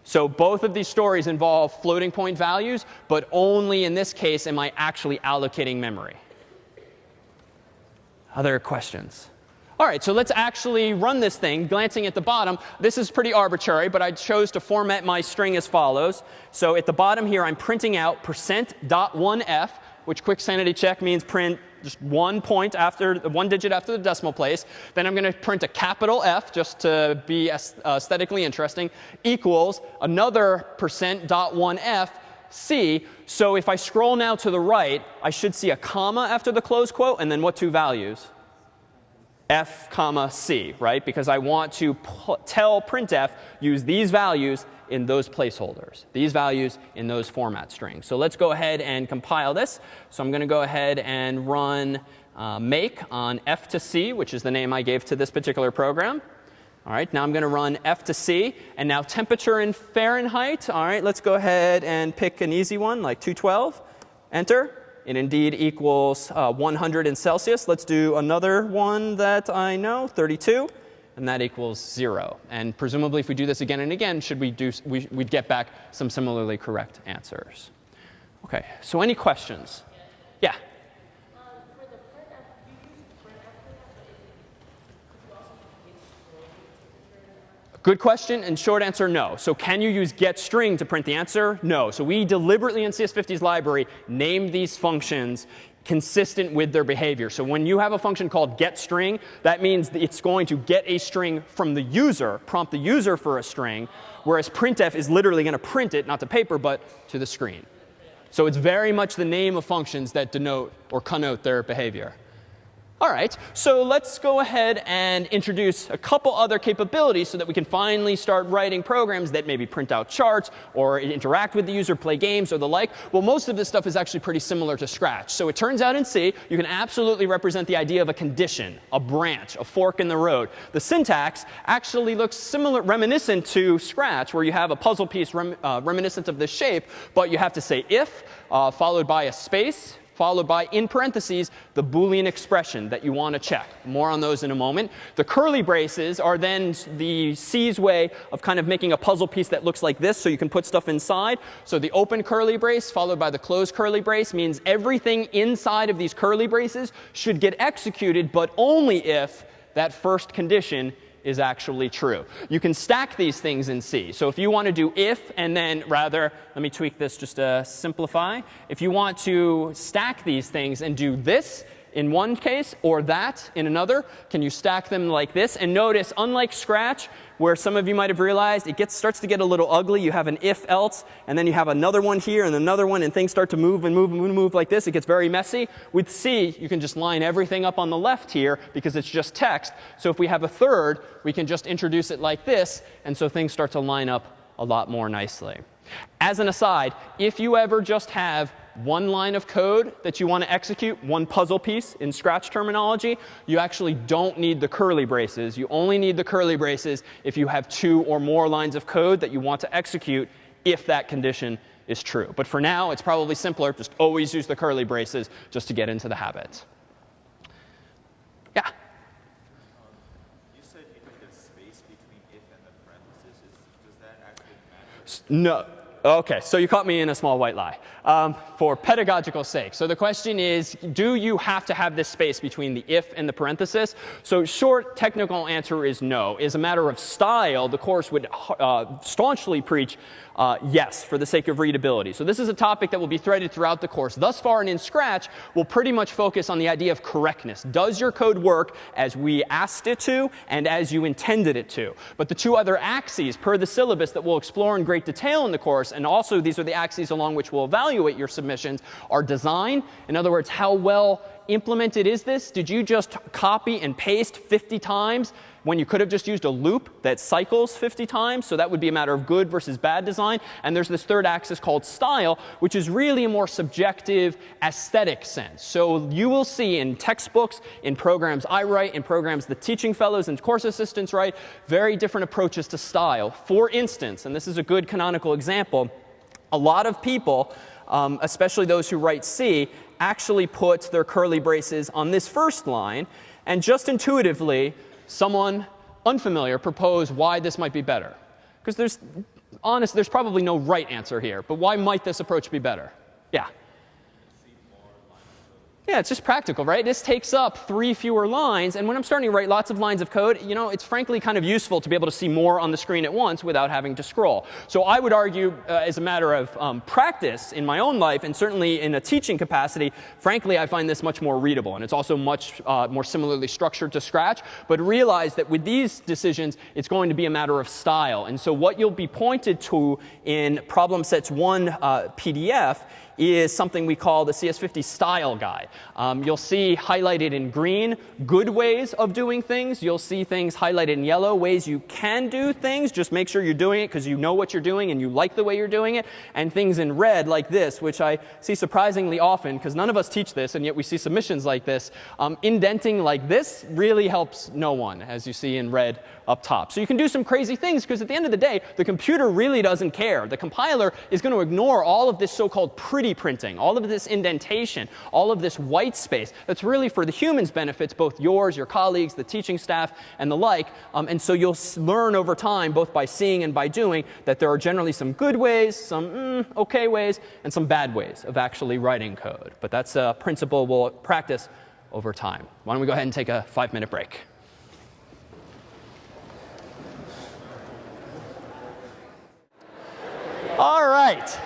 So both of these stories involve floating point values, but only in this case am I actually allocating memory. Other questions? All right, so let's actually run this thing. Glancing at the bottom, this is pretty arbitrary, but I chose to format my string as follows. So at the bottom here, I'm printing out %.1f, which quick sanity check means print just one digit after the decimal place. Then I'm going to print a capital F just to be aesthetically interesting, equals another %.1f c. So if I scroll now to the right, I should see a comma after the close quote, and then what two values? F comma c, right? Because I want to tell printf, use these values in those placeholders, these values in those format strings. So let's go ahead and compile this. So I'm going to go ahead and run make on f to c, which is the name I gave to this particular program. All right, now I'm going to run f to c. And now temperature in Fahrenheit. All right, let's go ahead and pick an easy one, like 212. Enter. It indeed equals 100 in Celsius. Let's do another one that I know, 32. And that equals 0. And presumably, if we do this again and again, we'd get back some similarly correct answers. OK, so any questions? Yeah? For the printf, you use printf for that, but could you also use get string? Good question, and short answer, no. So can you use getString to print the answer? No. So we deliberately in CS50's library named these functions consistent with their behavior. So when you have a function called getString, that means that it's going to get a string from the user, prompt the user for a string, whereas printf is literally going to print it, not to paper, but to the screen. So it's very much the name of functions that denote or connote their behavior. All right, so let's go ahead and introduce a couple other capabilities so that we can finally start writing programs that maybe print out charts or interact with the user, play games, or the like. Well, most of this stuff is actually pretty similar to Scratch. So it turns out in C, you can absolutely represent the idea of a condition, a branch, a fork in the road. The syntax actually looks similar, reminiscent to Scratch, where you have a puzzle piece reminiscent of this shape, but you have to say if, followed by a space, followed by, in parentheses, the Boolean expression that you want to check. More on those in a moment. The curly braces are then the C's way of kind of making a puzzle piece that looks like this, so you can put stuff inside. So the open curly brace followed by the closed curly brace means everything inside of these curly braces should get executed, but only if that first condition is actually true. You can stack these things in C. So if you want to do if and then rather, let me tweak this just to simplify. If you want to stack these things and do this in one case or that in another, can you stack them like this? And notice, unlike Scratch, where some of you might have realized it starts to get a little ugly. You have an if else, and then you have another one here and another one, and things start to move and move and move like this. It gets very messy. With C, you can just line everything up on the left here because it's just text. So if we have a third, we can just introduce it like this, and so things start to line up a lot more nicely. As an aside, if you ever just have one line of code that you want to execute, one puzzle piece in Scratch terminology, you actually don't need the curly braces. You only need the curly braces if you have 2 or more lines of code that you want to execute if that condition is true. But for now, it's probably simpler. Just always use the curly braces just to get into the habit. Yeah? You said you need a space between if and the parentheses. Does that actually matter? No. OK, so you caught me in a small white lie for pedagogical sake. So the question is, do you have to have this space between the if and the parenthesis? So short technical answer is no. As a matter of style, the course would staunchly preach yes, for the sake of readability. So this is a topic that will be threaded throughout the course. Thus far and in Scratch, we'll pretty much focus on the idea of correctness. Does your code work as we asked it to and as you intended it to? But the 2 other axes per the syllabus that we'll explore in great detail in the course, and also these are the axes along which we'll evaluate your submissions, are design. In other words, how well implemented is this? Did you just copy and paste 50 times when you could have just used a loop that cycles 50 times? So that would be a matter of good versus bad design. And there's this third axis called style, which is really a more subjective aesthetic sense. So you will see in textbooks, in programs I write, in programs the teaching fellows and course assistants write, very different approaches to style. For instance, and this is a good canonical example, a lot of people, especially those who write C, actually put their curly braces on this first line. And just intuitively, someone unfamiliar proposed why this might be better. Because there's probably no right answer here. But why might this approach be better? Yeah. Yeah, it's just practical, right? This takes up 3 fewer lines. And when I'm starting to write lots of lines of code, it's frankly kind of useful to be able to see more on the screen at once without having to scroll. So I would argue, as a matter of practice in my own life, and certainly in a teaching capacity, frankly, I find this much more readable. And it's also much more similarly structured to Scratch. But realize that with these decisions, it's going to be a matter of style. And so what you'll be pointed to in Problem Sets 1 PDF is something we call the CS50 style guide. You'll see highlighted in green good ways of doing things. You'll see things highlighted in yellow, ways you can do things. Just make sure you're doing it because you know what you're doing and you like the way you're doing it. And things in red like this, which I see surprisingly often because none of us teach this, and yet we see submissions like this. Indenting like this really helps no one, as you see in red up top. So you can do some crazy things because at the end of the day, the computer really doesn't care. The compiler is going to ignore all of this so-called pretty printing, all of this indentation, all of this white space. That's really for the humans' benefits, both yours, your colleagues, the teaching staff, and the like. And so you'll learn over time, both by seeing and by doing, that there are generally some good ways, some OK ways, and some bad ways of actually writing code. But that's a principle we'll practice over time. Why don't we go ahead and take a 5-minute break? All right.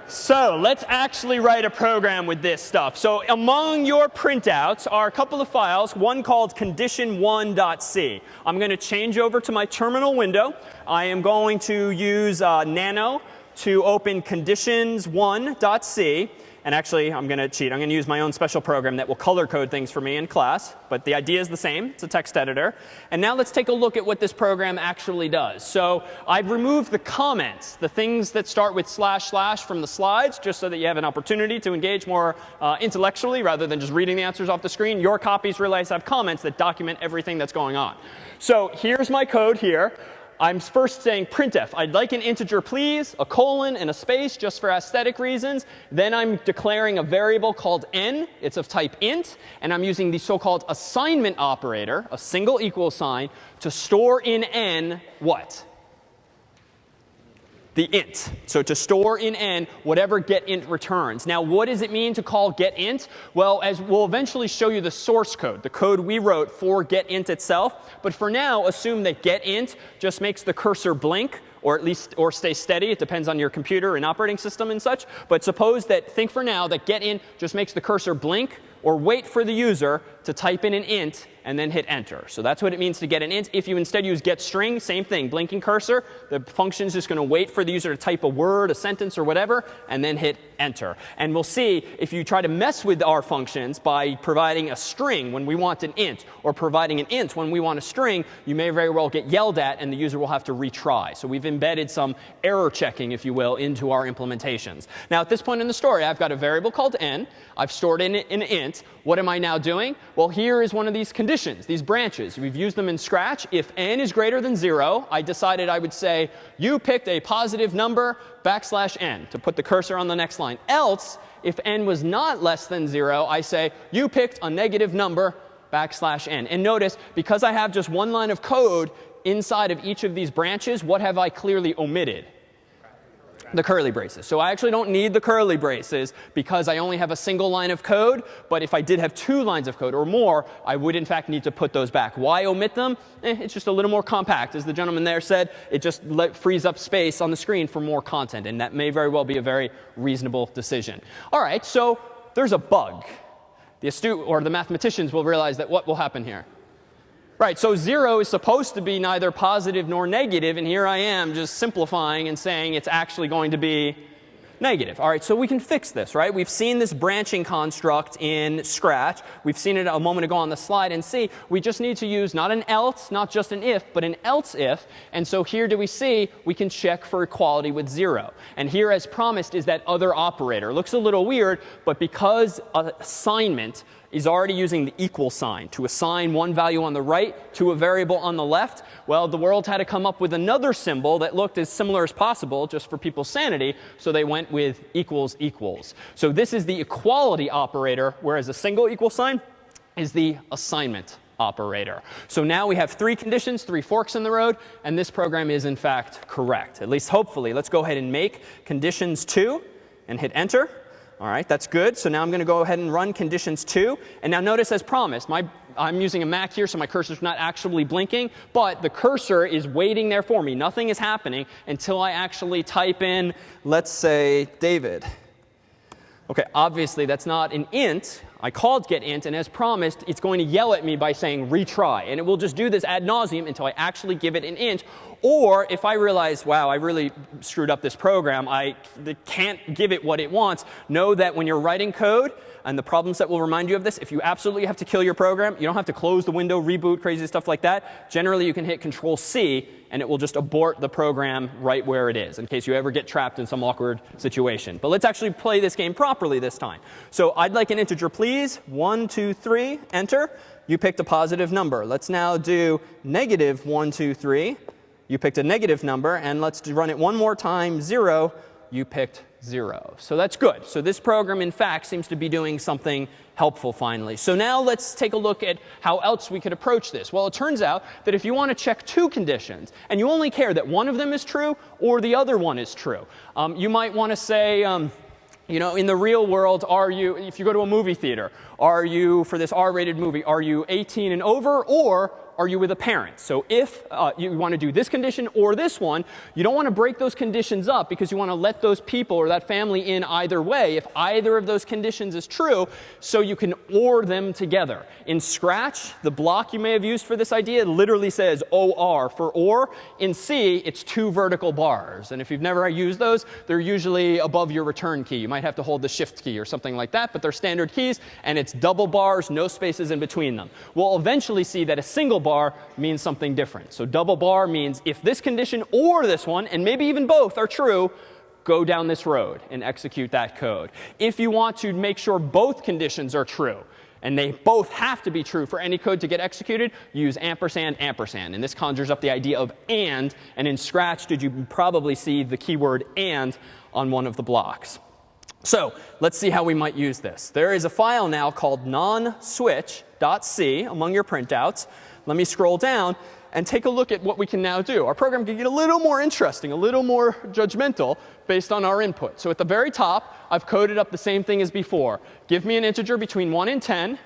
So let's actually write a program with this stuff. So among your printouts are a couple of files, one called condition1.c. I'm going to change over to my terminal window. I am going to use nano to open conditions1.c. And actually, I'm going to cheat. I'm going to use my own special program that will color code things for me in class. But the idea is the same. It's a text editor. And now let's take a look at what this program actually does. So I've removed the comments, the things that start with / from the slides, just so that you have an opportunity to engage more intellectually rather than just reading the answers off the screen. Your copies realize have comments that document everything that's going on. So here's my code here. I'm first saying printf. I'd like an integer, please, a colon, and a space just for aesthetic reasons. Then I'm declaring a variable called n. It's of type int. And I'm using the so-called assignment operator, a single equal sign, to store in n what? The int. So to store in n whatever getInt returns. Now, what does it mean to call getInt? Well, as we'll eventually show you the source code, the code we wrote for getInt itself. But for now, assume that getInt just makes the cursor blink, or at least stay steady. It depends on your computer and operating system and such. But suppose that, think for now, that getInt just makes the cursor blink or wait for the user to type in an int and then hit enter. So that's what it means to get an int. If you instead use getString, same thing, blinking cursor, the function is just going to wait for the user to type a word, a sentence, or whatever, and then hit enter. And we'll see if you try to mess with our functions by providing a string when we want an int, or providing an int when we want a string, you may very well get yelled at and the user will have to retry. So we've embedded some error checking, if you will, into our implementations. Now at this point in the story, I've got a variable called n. I've stored in an int. What am I now doing? Well, here is one of these conditions, these branches. We've used them in Scratch. If n is greater than 0, I decided I would say, you picked a positive number \n to put the cursor on the next line. Else, if n was not less than 0, I say, you picked a negative number \n. And notice, because I have just one line of code inside of each of these branches, what have I clearly omitted? The curly braces. So I actually don't need the curly braces because I only have a single line of code. But if I did have 2 lines of code or more, I would in fact need to put those back. Why omit them? It's just a little more compact. As the gentleman there said, it just frees up space on the screen for more content. And that may very well be a very reasonable decision. All right, so there's a bug. The astute or the mathematicians will realize that what will happen here? Right, so 0 is supposed to be neither positive nor negative, and here I am just simplifying and saying it's actually going to be negative. All right, so we can fix this, right? We've seen this branching construct in Scratch. We've seen it a moment ago on the slide, and see, we just need to use not an else, not just an if, but an else if. And so here do we see we can check for equality with 0. And here, as promised, is that other operator. Looks a little weird, but because assignment is already using the equal sign to assign one value on the right to a variable on the left, well, the world had to come up with another symbol that looked as similar as possible just for people's sanity, so they went with equals equals. So this is the equality operator, whereas a single equal sign is the assignment operator. So now we have 3 conditions, 3 forks in the road, and this program is in fact correct, at least hopefully. Let's go ahead and make conditions 2 and hit enter. All right, that's good. So now I'm going to go ahead and run conditions 2. And now notice, as promised, I'm using a Mac here, so my cursor's not actually blinking. But the cursor is waiting there for me. Nothing is happening until I actually type in, let's say, David. OK, obviously, that's not an int. I called getInt, and as promised, it's going to yell at me by saying retry. And it will just do this ad nauseum until I actually give it an int. Or if I realize, wow, I really screwed up this program, I can't give it what it wants, know that when you're writing code, and the problem set will remind you of this, if you absolutely have to kill your program, you don't have to close the window, reboot, crazy stuff like that. Generally, you can hit Control-C, and it will just abort the program right where it is, in case you ever get trapped in some awkward situation. But let's actually play this game properly this time. So I'd like an integer, please. 1, 2, 3, enter. You picked a positive number. Let's now do negative 1, 2, 3. You picked a negative number. And let's run it one more time. 0. You picked 0. So that's good. So this program, in fact, seems to be doing something helpful finally. So now let's take a look at how else we could approach this. Well, it turns out that if you want to check 2 conditions, and you only care that one of them is true or the other one is true, you might want to say, you know, in the real world, if you go to a movie theater, Are you, for this R-rated movie, are you 18 and over, or are you with a parent? So if you want to do this condition or this one, you don't want to break those conditions up because you want to let those people or that family in either way if either of those conditions is true, so you can OR them together. In Scratch, the block you may have used for this idea literally says OR for OR. In C, it's 2 vertical bars. And if you've never used those, they're usually above your return key. You might have to hold the Shift key or something like that, but they're standard keys, and it's double bars, no spaces in between them. We'll eventually see that a single bar means something different. So double bar means if this condition or this one, and maybe even both, are true, go down this road and execute that code. If you want to make sure both conditions are true, and they both have to be true for any code to get executed, use ampersand, ampersand. And this conjures up the idea of and in Scratch, did you probably see the keyword and on one of the blocks. So let's see how we might use this. There is a file now called nonswitch.c among your printouts. Let me scroll down and take a look at what we can now do. Our program can get a little more interesting, a little more judgmental based on our input. So at the very top, I've coded up the same thing as before. Give me an integer between 1 and 10.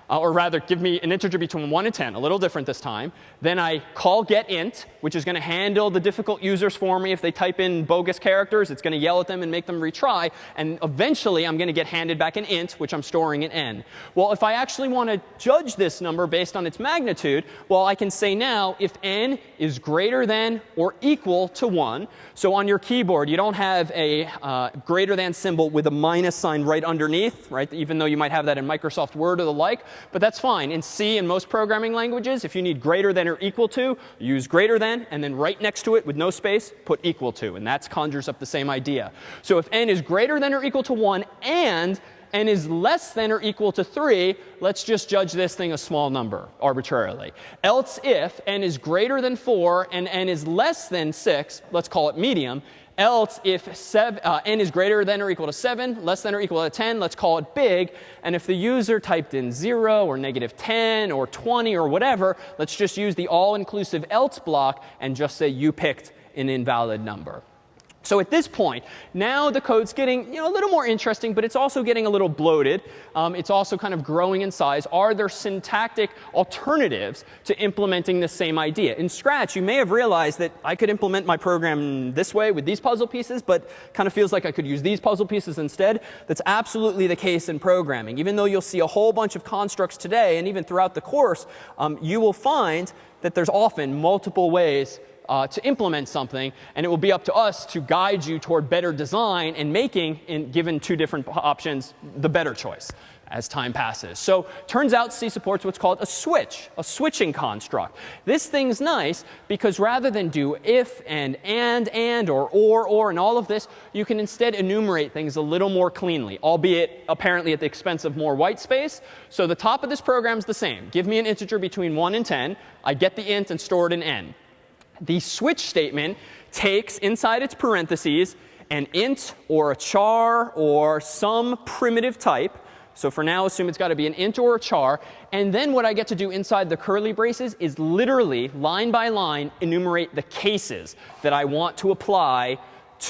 Or rather, give me an integer between 1 and 10, a little different this time. Then I call getInt, which is going to handle the difficult users for me. If they type in bogus characters, it's going to yell at them and make them retry. And eventually, I'm going to get handed back an int, which I'm storing in n. Well, if I actually want to judge this number based on its magnitude, well, I can say now if n is greater than or equal to 1. So on your keyboard, you don't have a greater than symbol with a minus sign right underneath, right? Even though you might have that in Microsoft Word or the like. But that's fine. In C and most programming languages, if you need greater than or equal to, use greater than, and then right next to it with no space, put equal to. And that conjures up the same idea. So if n is greater than or equal to 1 and n is less than or equal to 3, let's just judge this thing a small number arbitrarily. Else if n is greater than 4 and n is less than 6, let's call it medium. Else, if n is greater than or equal to 7, less than or equal to 10, let's call it big. And if the user typed in 0 or -10 or 20 or whatever, let's just use the all-inclusive else block and just say you picked an invalid number. So at this point, now the code's getting a little more interesting, but it's also getting a little bloated. It's also kind of growing in size. Are there syntactic alternatives to implementing the same idea? In Scratch, you may have realized that I could implement my program this way with these puzzle pieces, but kind of feels like I could use these puzzle pieces instead. That's absolutely the case in programming. Even though you'll see a whole bunch of constructs today, and even throughout the course, you will find that there's often multiple ways to implement something, and it will be up to us to guide you toward better design and making, given 2 different options, the better choice as time passes. So turns out C supports what's called a switch, a switching construct. This thing's nice because rather than do if and or and all of this, you can instead enumerate things a little more cleanly, albeit apparently at the expense of more white space. So the top of this program is the same. Give me an integer between 1 and 10. I get the int and store it in n. The switch statement takes inside its parentheses an int or a char or some primitive type. So for now, assume it's got to be an int or a char. And then what I get to do inside the curly braces is literally, line by line, enumerate the cases that I want to apply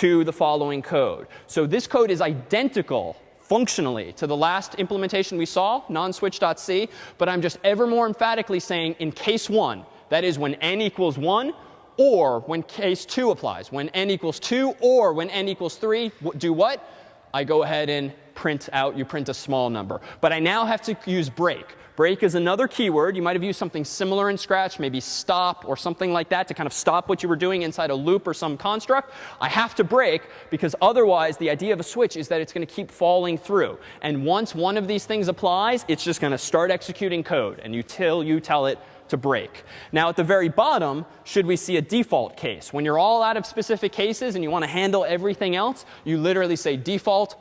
to the following code. So this code is identical functionally to the last implementation we saw, nonswitch.c. But I'm just ever more emphatically saying in case 1, that is when n equals 1, or when case 2 applies. When n equals 2 or when n equals 3, do what? I go ahead and print out, you print a small number. But I now have to use break. Break is another keyword. You might have used something similar in Scratch, maybe stop or something like that to kind of stop what you were doing inside a loop or some construct. I have to break because otherwise the idea of a switch is that it's going to keep falling through. And once one of these things applies, it's just going to start executing code and until you tell it to break. Now at the very bottom, should we see a default case? When you're all out of specific cases and you want to handle everything else, you literally say default :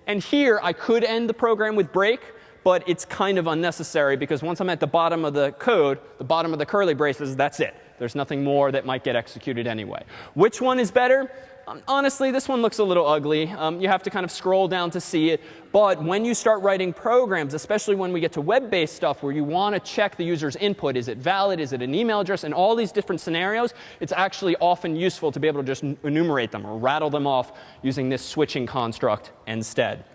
and here I could end the program with break, but it's kind of unnecessary because once I'm at the bottom of the code, the bottom of the curly braces, that's it. There's nothing more that might get executed anyway. Which one is better? Honestly, this one looks a little ugly. You have to kind of scroll down to see it. But when you start writing programs, especially when we get to web-based stuff where you want to check the user's input, is it valid, is it an email address, and all these different scenarios, it's actually often useful to be able to just enumerate them or rattle them off using this switching construct instead.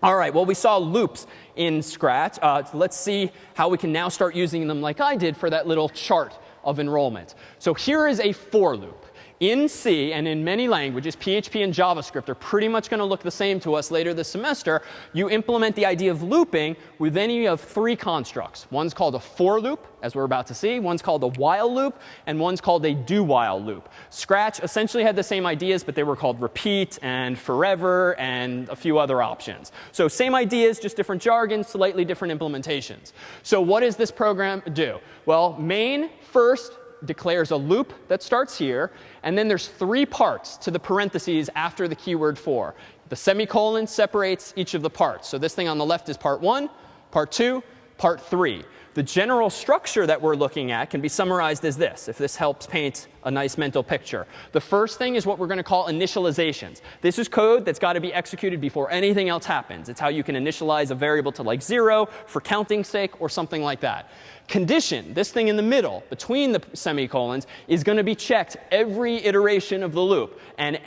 All right, well, we saw loops in Scratch. Let's see how we can now start using them like I did for that little chart of enrollment. So here is a for loop. In C and in many languages, PHP and JavaScript are pretty much going to look the same to us later this semester. You implement the idea of looping with any of three constructs. One's called a for loop, as we're about to see. One's called a while loop. And one's called a do while loop. Scratch essentially had the same ideas, but they were called repeat and forever and a few other options. So same ideas, just different jargon, slightly different implementations. So what does this program do? Well, main first declares a loop that starts here. And then there's three parts to the parentheses after the keyword for. The semicolon separates each of the parts. So this thing on the left is part 1, part 2, part 3. The general structure that we're looking at can be summarized as this, if this helps paint a nice mental picture. The first thing is what we're going to call initializations. This is code that's got to be executed before anything else happens. It's how you can initialize a variable to like 0 for counting's sake or something like that. Condition, this thing in the middle between the semicolons, is going to be checked every iteration of the loop. And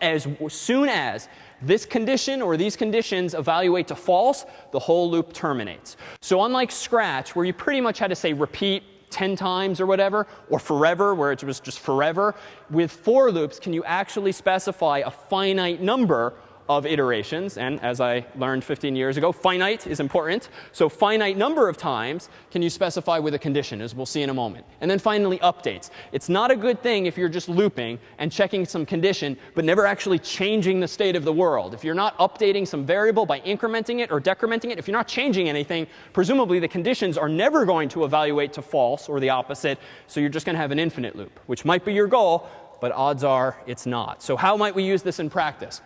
as soon as this condition or these conditions evaluate to false, the whole loop terminates. So unlike Scratch, where you pretty much had to say repeat 10 times or whatever, or forever, where it was just forever, with for loops, can you actually specify a finite number of iterations? And as I learned 15 years ago, finite is important. So finite number of times can you specify with a condition, as we'll see in a moment. And then finally, updates. It's not a good thing if you're just looping and checking some condition, but never actually changing the state of the world. If you're not updating some variable by incrementing it or decrementing it, if you're not changing anything, presumably the conditions are never going to evaluate to false or the opposite. So you're just going to have an infinite loop, which might be your goal, but odds are it's not. So how might we use this in practice?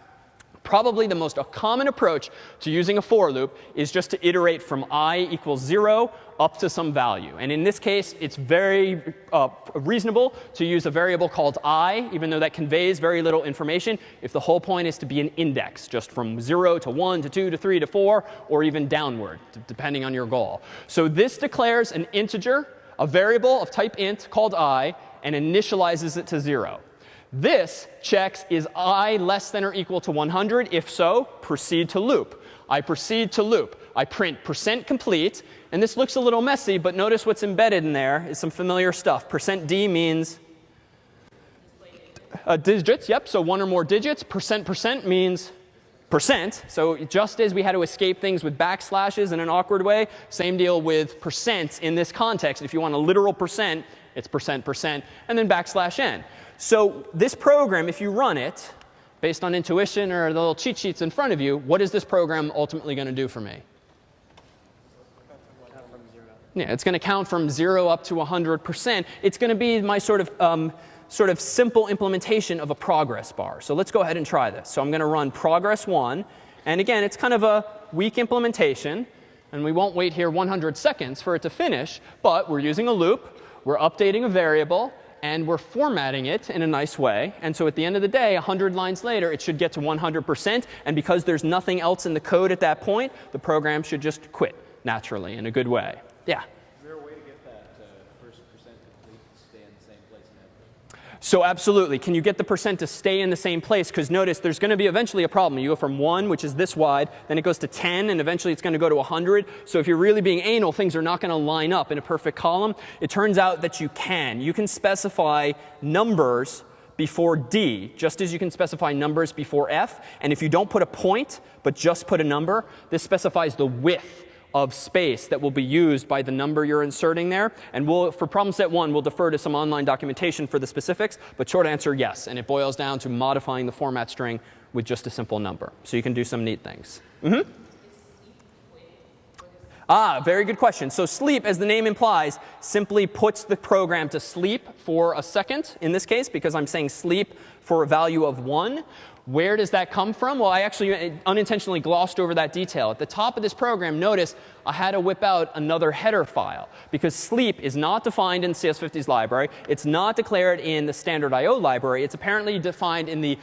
Probably the most common approach to using a for loop is just to iterate from I equals 0 up to some value. And in this case, it's very reasonable to use a variable called I, even though that conveys very little information, if the whole point is to be an index, just from 0 to 1 to 2 to 3 to 4, or even downward, depending on your goal. So this declares an integer, a variable of type int called I, and initializes it to 0. This checks, is I less than or equal to 100? If so, proceed to loop. I proceed to loop. I print %complete. And this looks a little messy, but notice what's embedded in there is some familiar stuff. %d means digits. Yep, so one or more digits. % means percent. So just as we had to escape things with backslashes in an awkward way, same deal with % in this context. If you want a literal %, it's %, and then \n. So this program, if you run it, based on intuition or the little cheat sheets in front of you, what is this program ultimately going to do for me? Yeah, it's going to count from 0 up to 100%. It's going to be my sort of simple implementation of a progress bar. So let's go ahead and try this. So I'm going to run progress1. And again, it's kind of a weak implementation. And we won't wait here 100 seconds for it to finish. But we're using a loop. We're updating a variable. And we're formatting it in a nice way. And so at the end of the day, 100 lines later, it should get to 100%. And because there's nothing else in the code at that point, the program should just quit naturally in a good way. Yeah? Is there a way to get that first % complete to stay in the same place and everything? So absolutely. Can you get the % to stay in the same place? Because notice there's going to be eventually a problem. You go from 1, which is this wide, then it goes to 10, and eventually it's going to go to 100. So if you're really being anal, things are not going to line up in a perfect column. It turns out that you can. You can specify numbers before D, just as you can specify numbers before F. And if you don't put a point, but just put a number, this specifies the width of space that will be used by the number you're inserting there. And for problem set 1, we'll defer to some online documentation for the specifics. But short answer, yes. And it boils down to modifying the format string with just a simple number. So you can do some neat things. Very good question. So sleep, as the name implies, simply puts the program to sleep for a second, in this case, because I'm saying sleep for a value of 1. Where does that come from? Well, I actually unintentionally glossed over that detail. At the top of this program, notice I had to whip out another header file, because sleep is not defined in CS50's library. It's not declared in the standard IO library. It's apparently defined in the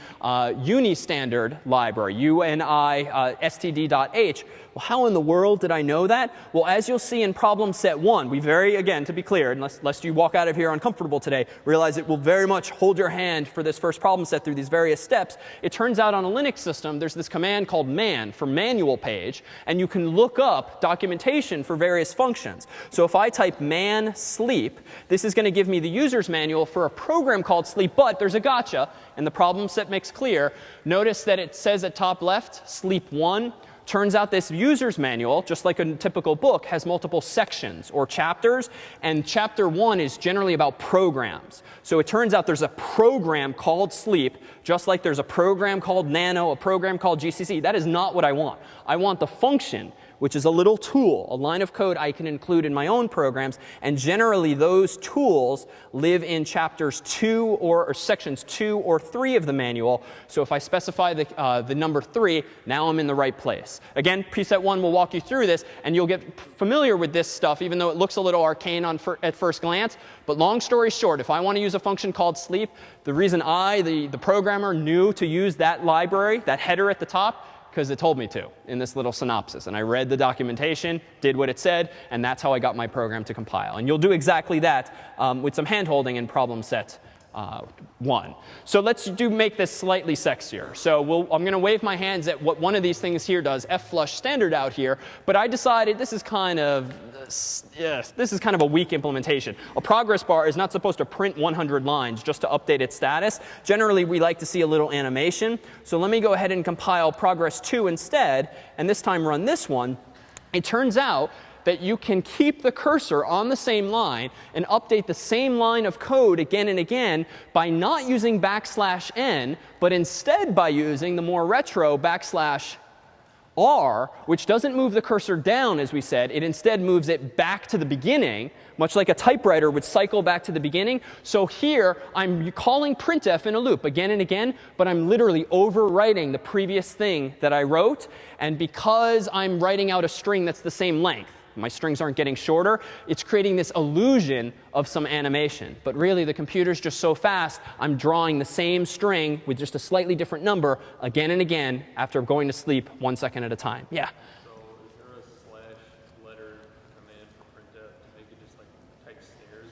uni-standard library, UNI std.h. Well, how in the world did I know that? Well, as you'll see in problem set 1, we again, to be clear, lest you walk out of here uncomfortable today, realize it will very much hold your hand for this first problem set through these various steps. It it turns out on a Linux system, there's this command called man for manual page, and you can look up documentation for various functions. So if I type man sleep, this is going to give me the user's manual for a program called sleep, but there's a gotcha, and the problem set makes clear. Notice that it says at top left, sleep 1. Turns out this user's manual, just like a typical book, has multiple sections or chapters. And chapter 1 is generally about programs. So it turns out there's a program called sleep, just like there's a program called nano, a program called GCC. That is not what I want. I want the function, which is a little tool, a line of code I can include in my own programs. And generally, those tools live in chapters 2 or sections 2 or 3 of the manual. So if I specify the number 3, now I'm in the right place. Again, preset 1 will walk you through this, and you'll get familiar with this stuff, even though it looks a little arcane at first glance. But long story short, if I want to use a function called sleep, the reason I, the programmer, knew to use that library, that header at the top, because it told me to in this little synopsis. And I read the documentation, did what it said, and that's how I got my program to compile. And you'll do exactly that with some hand-holding in problem set 1. So let's make this slightly sexier. So I'm going to wave my hands at what one of these things here does, F-flush standard out here. But I decided this is kind of a weak implementation. A progress bar is not supposed to print 100 lines just to update its status. Generally, we like to see a little animation. So let me go ahead and compile progress 2 instead, and this time run this one. It turns out that you can keep the cursor on the same line and update the same line of code again and again by not using \n, but instead by using the more retro \r, which doesn't move the cursor down, as we said. It instead moves it back to the beginning, much like a typewriter would cycle back to the beginning. So here, I'm calling printf in a loop again and again, but I'm literally overwriting the previous thing that I wrote. And because I'm writing out a string that's the same length, my strings aren't getting shorter, it's creating this illusion of some animation. But really, the computer's just so fast, I'm drawing the same string with just a slightly different number again and again after going to sleep 1 second at a time. Yeah? So is there a /letter command for printf to make it just like type stairs?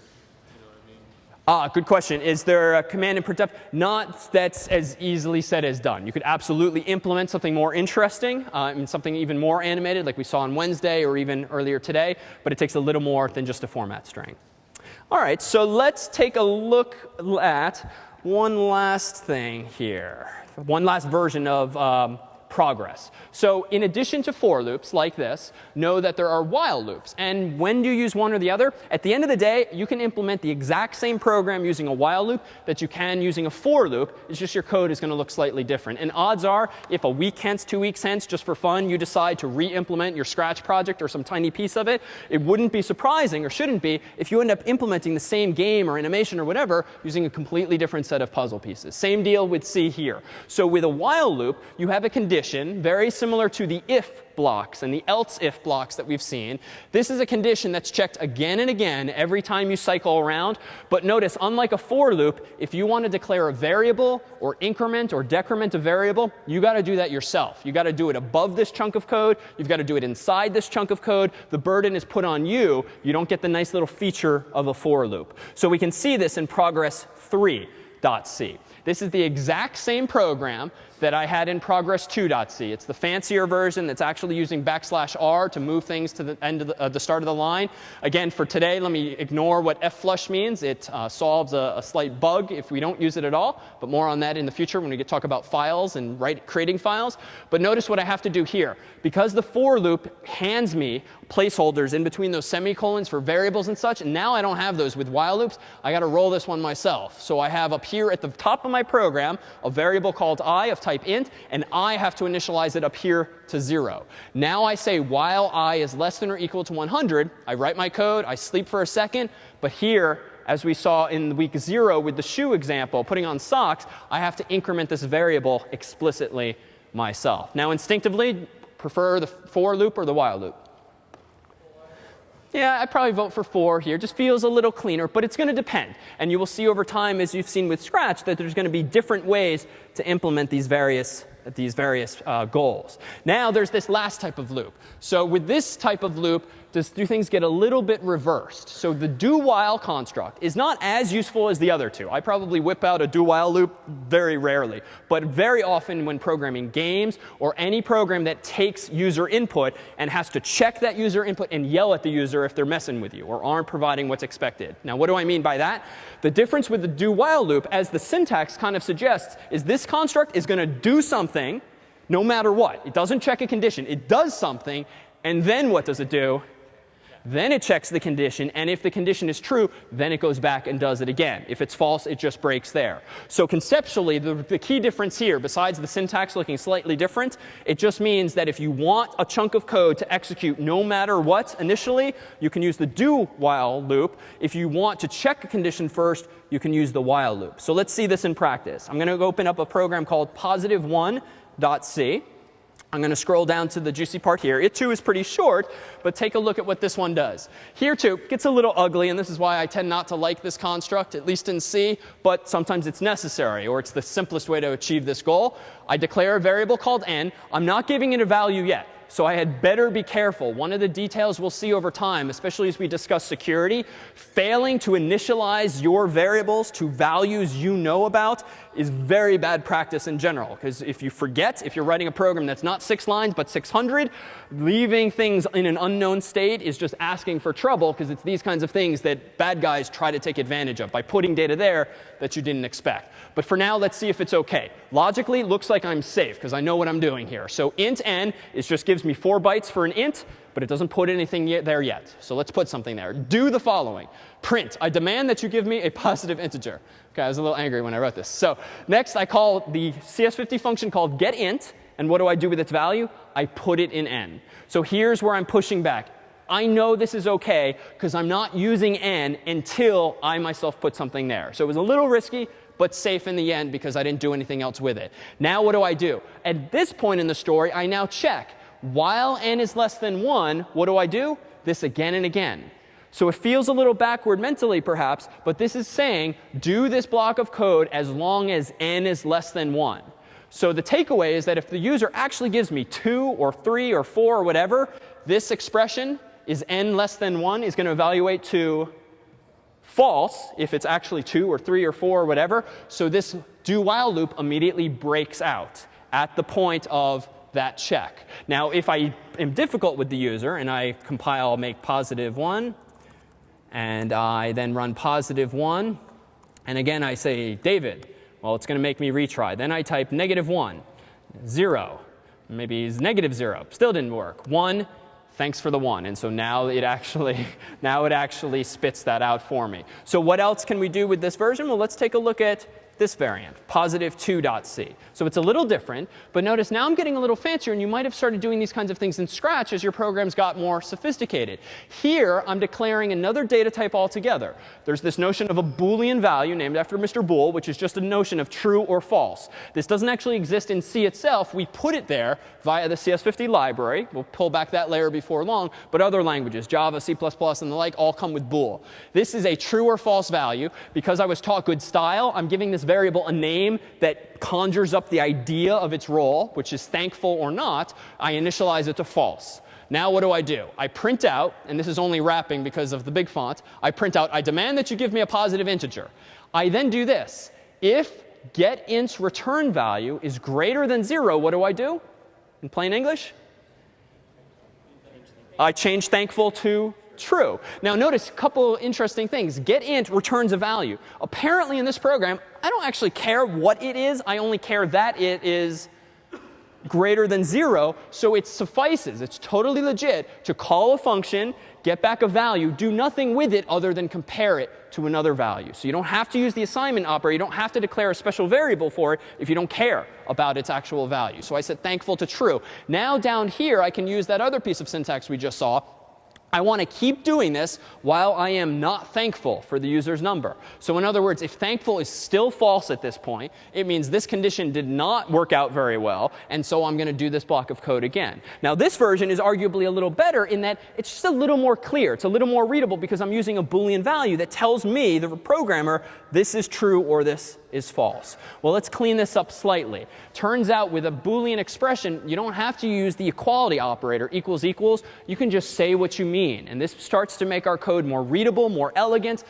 You know what I mean? Good question. Is there a command in printf? Not that's as easily said as done. You could absolutely implement something more interesting, and something even more animated, like we saw on Wednesday or even earlier today. But it takes a little more than just a format string. All right, so let's take a look at one last thing here, one last version of progress. So in addition to for loops like this, know that there are while loops. And when do you use one or the other? At the end of the day, you can implement the exact same program using a while loop that you can using a for loop. It's just your code is going to look slightly different. And odds are, if a week hence, 2 weeks hence, just for fun, you decide to re-implement your Scratch project or some tiny piece of it, it wouldn't be surprising, or shouldn't be, if you end up implementing the same game or animation or whatever using a completely different set of puzzle pieces. Same deal with C here. So with a while loop, you have a condition very similar to the if blocks and the else if blocks that we've seen. This is a condition that's checked again and again every time you cycle around. But notice, unlike a for loop, if you want to declare a variable or increment or decrement a variable, you got to do that yourself. You got to do it above this chunk of code. You've got to do it inside this chunk of code. The burden is put on you. You don't get the nice little feature of a for loop. So we can see this in progress 3.c. This is the exact same program that I had in progress 2.c. It's the fancier version that's actually using \r to move things to the end of the start of the line. Again, for today, let me ignore what F-flush means. It solves a slight bug if we don't use it at all. But more on that in the future when we talk about files and creating files. But notice what I have to do here. Because the for loop hands me placeholders in between those semicolons for variables and such, and now I don't have those with while loops, I got to roll this one myself. So I have up here at the top of my program a variable called I of type int, and I have to initialize it up here to 0. Now I say while I is less than or equal to 100, I write my code, I sleep for a second, but here, as we saw in week 0 with the shoe example, putting on socks, I have to increment this variable explicitly myself. Now instinctively, prefer the for loop or the while loop? Yeah, I'd probably vote for 4 here. Just feels a little cleaner, but it's going to depend. And you will see over time, as you've seen with Scratch, that there's going to be different ways to implement these various goals. Now there's this last type of loop. So with this type of loop, do things get a little bit reversed. So the do-while construct is not as useful as the other two. I probably whip out a do-while loop very rarely. But very often when programming games or any program that takes user input and has to check that user input and yell at the user if they're messing with you or aren't providing what's expected. Now, what do I mean by that? The difference with the do-while loop, as the syntax kind of suggests, is this construct is going to do something no matter what. It doesn't check a condition. It does something. And then what does it do? Then it checks the condition. And if the condition is true, then it goes back and does it again. If it's false, it just breaks there. So conceptually, the key difference here, besides the syntax looking slightly different, it just means that if you want a chunk of code to execute no matter what initially, you can use the do-while loop. If you want to check a condition first, you can use the while loop. So let's see this in practice. I'm going to open up a program called positive1.c. I'm going to scroll down to the juicy part here. It too is pretty short, but take a look at what this one does. Here too, it gets a little ugly, and this is why I tend not to like this construct, at least in C, but sometimes it's necessary, or it's the simplest way to achieve this goal. I declare a variable called n. I'm not giving it a value yet. So I had better be careful. One of the details we'll see over time, especially as we discuss security, failing to initialize your variables to values you know about is very bad practice in general. Because if you forget, if you're writing a program that's not 6 lines but 600, leaving things in an unknown state is just asking for trouble, because it's these kinds of things that bad guys try to take advantage of by putting data there that you didn't expect. But for now, let's see if it's OK. Logically, it looks like I'm safe because I know what I'm doing here. So int n is just gives me 4 bytes for an int, but it doesn't put anything there yet. So let's put something there. Do the following. Print. I demand that you give me a positive integer. OK, I was a little angry when I wrote this. So next, I call the CS50 function called getInt. And what do I do with its value? I put it in n. So here's where I'm pushing back. I know this is OK because I'm not using n until I myself put something there. So it was a little risky, but safe in the end because I didn't do anything else with it. Now what do? At this point in the story, I now check. While n is less than 1, what do? This again and again. So it feels a little backward mentally, perhaps, but this is saying do this block of code as long as n is less than 1. So the takeaway is that if the user actually gives me 2 or 3 or 4 or whatever, this expression is n less than 1 is going to evaluate to false if it's actually 2 or 3 or 4 or whatever. So this do-while loop immediately breaks out at the point of that check. Now, if I am difficult with the user and I compile make +1, and I then run +1, and again I say, David, well, it's going to make me retry. Then I type -1, 0, maybe it's -0, still didn't work. 1, thanks for the 1. And so now it actually spits that out for me. So what else can we do with this version? Well, let's take a look at this variant, positive2.c. So it's a little different, but notice now I'm getting a little fancier, and you might have started doing these kinds of things in Scratch as your programs got more sophisticated. Here, I'm declaring another data type altogether. There's this notion of a Boolean value named after Mr. Boole, which is just a notion of true or false. This doesn't actually exist in C itself. We put it there via the CS50 library. We'll pull back that layer before long. But other languages, Java, C++, and the like, all come with bool. This is a true or false value. Because I was taught good style, I'm giving this variable a name that conjures up the idea of its role, which is thankful or not. I initialize it to false. Now what do? I print out, and this is only wrapping because of the big font. I print out, I demand that you give me a positive integer. I then do this. If getInt's return value is greater than 0, what do? In plain English? I change thankful to true. Now notice a couple interesting things. GetInt returns a value. Apparently in this program, I don't actually care what it is. I only care that it is greater than 0. So it suffices. It's totally legit to call a function, get back a value, do nothing with it other than compare it to another value. So you don't have to use the assignment operator. You don't have to declare a special variable for it if you don't care about its actual value. So I set thankful to true. Now down here, I can use that other piece of syntax we just saw. I want to keep doing this while I am not thankful for the user's number. So in other words, if thankful is still false at this point, it means this condition did not work out very well. And so I'm going to do this block of code again. Now this version is arguably a little better in that it's just a little more clear. It's a little more readable because I'm using a Boolean value that tells me, the programmer, this is true or this is false. Well, let's clean this up slightly. Turns out with a Boolean expression, you don't have to use the equality operator, equals equals. You can just say what you mean mean. And this starts to make our code more readable, more elegant,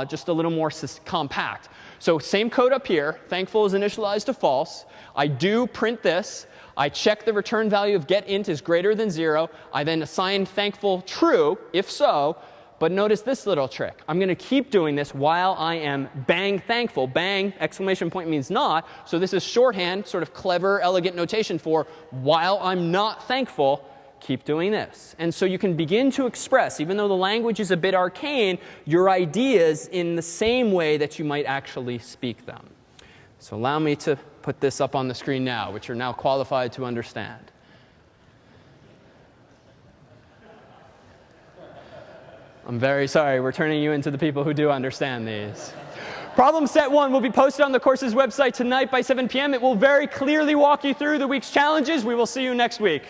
just a little more compact. So same code up here. Thankful is initialized to false. I do print this. I check the return value of getInt is greater than 0. I then assign thankful true, if so. But notice this little trick. I'm going to keep doing this while I am bang thankful. Bang, exclamation point means not. So this is shorthand, sort of clever, elegant notation for while I'm not thankful, keep doing this. And so you can begin to express, even though the language is a bit arcane, your ideas in the same way that you might actually speak them. So allow me to put this up on the screen now, which you're now qualified to understand. I'm very sorry. We're turning you into the people who do understand these. Problem set 1 will be posted on the course's website tonight by 7 p.m. It will very clearly walk you through the week's challenges. We will see you next week.